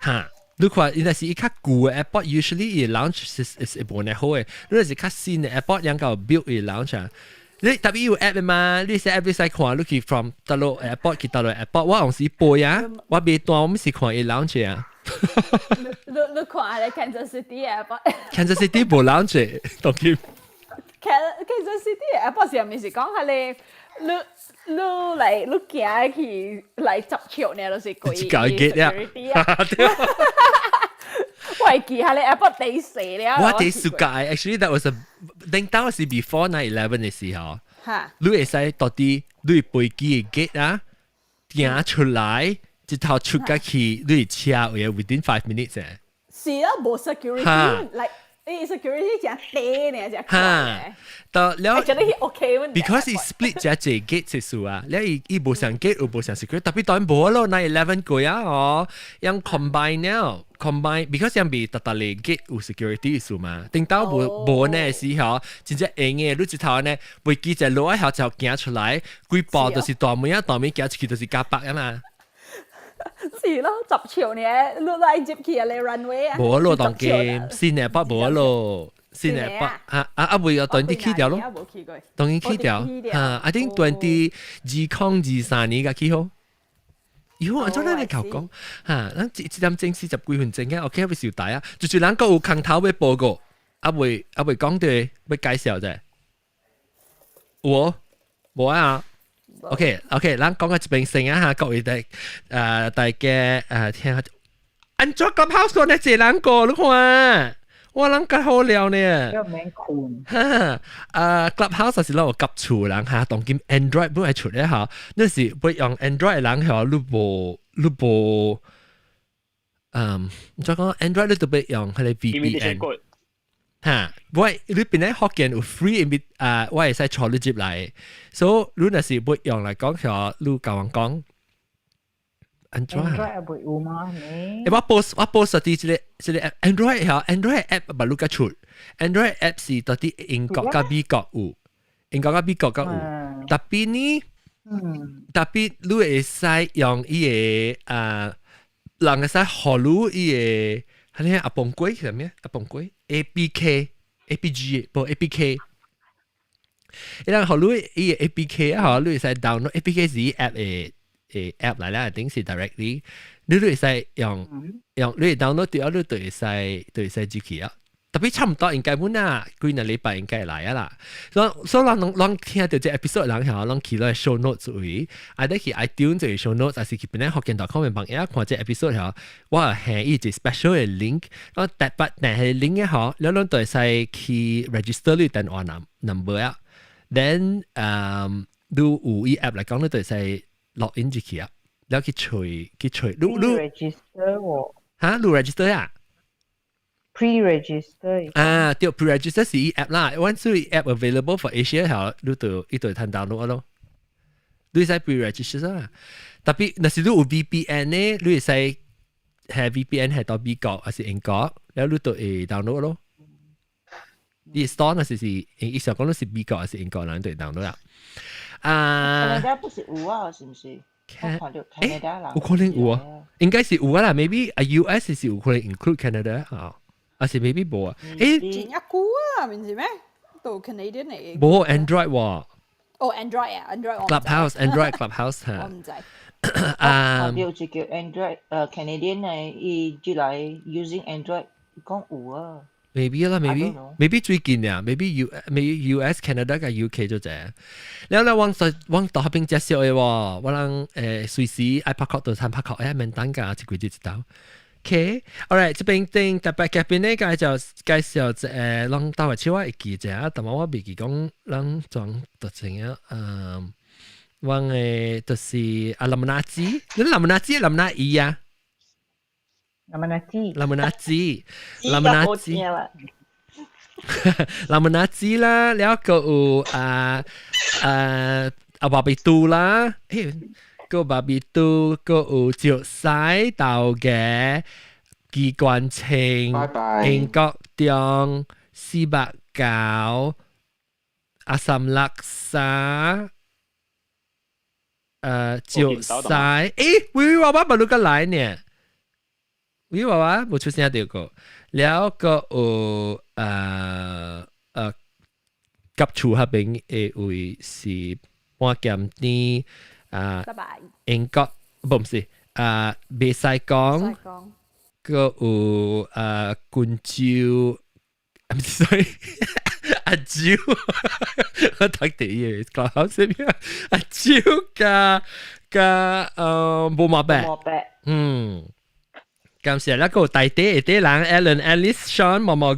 S1: 嚇，你看伊那是伊較舊嘅 airport，usually 伊 lounge 是本來好嘅，你那是較新嘅 airport，兩個 build 伊 lounge 啊。你特別有 app 嘛？你寫 app 你使看，你去 from 到落 airport 去到落 airport， 我用時背啊，我未斷，我唔是看伊 lounge 啊。
S5: 你看咧 Kansas City airport。Kansas
S1: City 冇 lounge，當然。
S5: Kansas City airport 是咪是講係你嚟你行去嚟執橋呢？就是貴。
S1: 搞嘅呀。
S5: 我係記下你 airport 第四了。
S1: 我第四屆 actually that was a， 頂到是 before 9/11嘅時候，你會使到啲你飛機嘅 gate 啊，行出來，一頭出家去，你車位 within 5 minutes 誒。
S5: 是啊，冇 security，like 你 security 正低呢，正快。
S1: 到了
S5: ，actually OK 喎。
S1: because he split 只 gate 係數啊，你伊無上 gate 有無上 security， 特別當然冇咯，9/11個啊，哦，樣 combine now。combine because 樣被特嚟 gate 有 security 數嘛，頂到冇呢時候，真正硬嘅，你一頭呢，飛機就落一下就行出來，幾部都是大門行出去都是假白啊嘛。
S5: 是咯，十條呢，你嚟接佢嚟 runway 啊。
S1: 冇咯，當嘅新嘅北冇咯，新嘅北會有當啲 key 掉咯，當然 key 掉I think 2023年嘅 key 好。喲，按照咱嚟講講，咱一點正40幾分鐘嘅 ，OK， 會少大啊，就是咱個有空頭要報告，會講對，要介紹啫。冇啊 ，OK， 咱講個一邊先啊嚇，各位大家聽下，安怎咁好講呢？這兩個你看。我諗緊好料呢。
S16: 有名款。
S1: Clubhouse 是攞個急處人嚇，當今 Android 本係出咧嚇，那時會用 Android 人嚇，你無再講 Android 你特別用佢哋 VPN 嚇，喂，你邊咧學見有 free 我係使坐你接嚟，所以你那時會用嚟講嚇，你教人講。
S16: Android 會有嗎？你？
S1: 我 post 啲即係 Android 嚇 ，Android app 唔係錄得出 ，Android app 是到啲英國加美國有，英國加美國都有。特別呢，特別你會使用伊個人會使學你伊個，係呢阿崩龜係咩？阿崩龜 APK 不 APK。伊人學你伊個 APK 啊，你會使 download APK 是 app 嘅。app 嚟啦，頂是 directly，你都會使用，你 download 掉，你都會使接起啊。特別差唔多應該本啊，幾個禮拜應該來啊啦。所以咱聽到這 episode 人嚇，咱去落 show notes 位，啊得去 iTunes 做 show notes，還是去邊咧hokkien.com 嘅網頁看這 episode 嚇，我係一隻 special 嘅 link，我但係 link 嘅嚇，你都係使去 register 你電話 number 啊 ，then 你有依 app 嚟講，你都係使 log in 入去啊，然後去隨，你
S16: register 喎
S1: 嚇，你 register 啊
S16: ？Pre-register
S1: 啊，對 pre-register 是 app 啦。Once 你 app available for Asia 後，你就睇 download 咯。你使 pre-register 啊。特別若是你有 VPN 呢，你使係 VPN 係到美國還是英國，然後你就會 download 咯。你 store 若是意思講你是美國還是英國人就 download 啦。
S14: 啊，Canada 不是有啊，是唔是？
S1: 有可能有啊，應該是有啦。Maybe US 是有可能 include Canada 啊。還是 maybe 冇啊？
S5: 前一股啊，唔知咩？到 Canadian 嚟。
S1: 冇 Android 喎。
S5: 哦 ，Android 啊，Android 我。
S1: Clubhouse，Android Clubhouse 嚇。
S14: 我唔知。我哋就叫 Android， Canadian 嚟，伊就來 using Android， 講有啊。
S1: Maybe 啦 ，maybe 最近啊 ，maybe US Canada 嘅 UK 咗啫。然後咧，往到邊介紹嘅喎，我諗隨時愛拍殼到參拍殼，免單價一幾日一刀。OK，alright， 這邊頂特別嘅邊咧介紹讓大家超話一記啫，但我未記講讓裝特性啊，我嘅就是林文亞子，你林文亞子林文亞姨啊？
S16: 林文亞子，
S1: 林文亞子，林文亞子，林文亞子啦，แล้วก็บาร์บีตู啦，個巴比都個有照晒到嘅機關稱，英國中四百九，阿三laksa，照晒，威娃娃冇錄過來呢，威娃娃冇出聲到個，แล้ว個有急處下邊嘅位是半減啲。英國唔是美西港個有冠椒，唔是 sorry 阿椒，我睇第一嘢講好先咩？阿椒加冇毛病，感謝啦個大爹人 Alan Alice Sean 毛毛。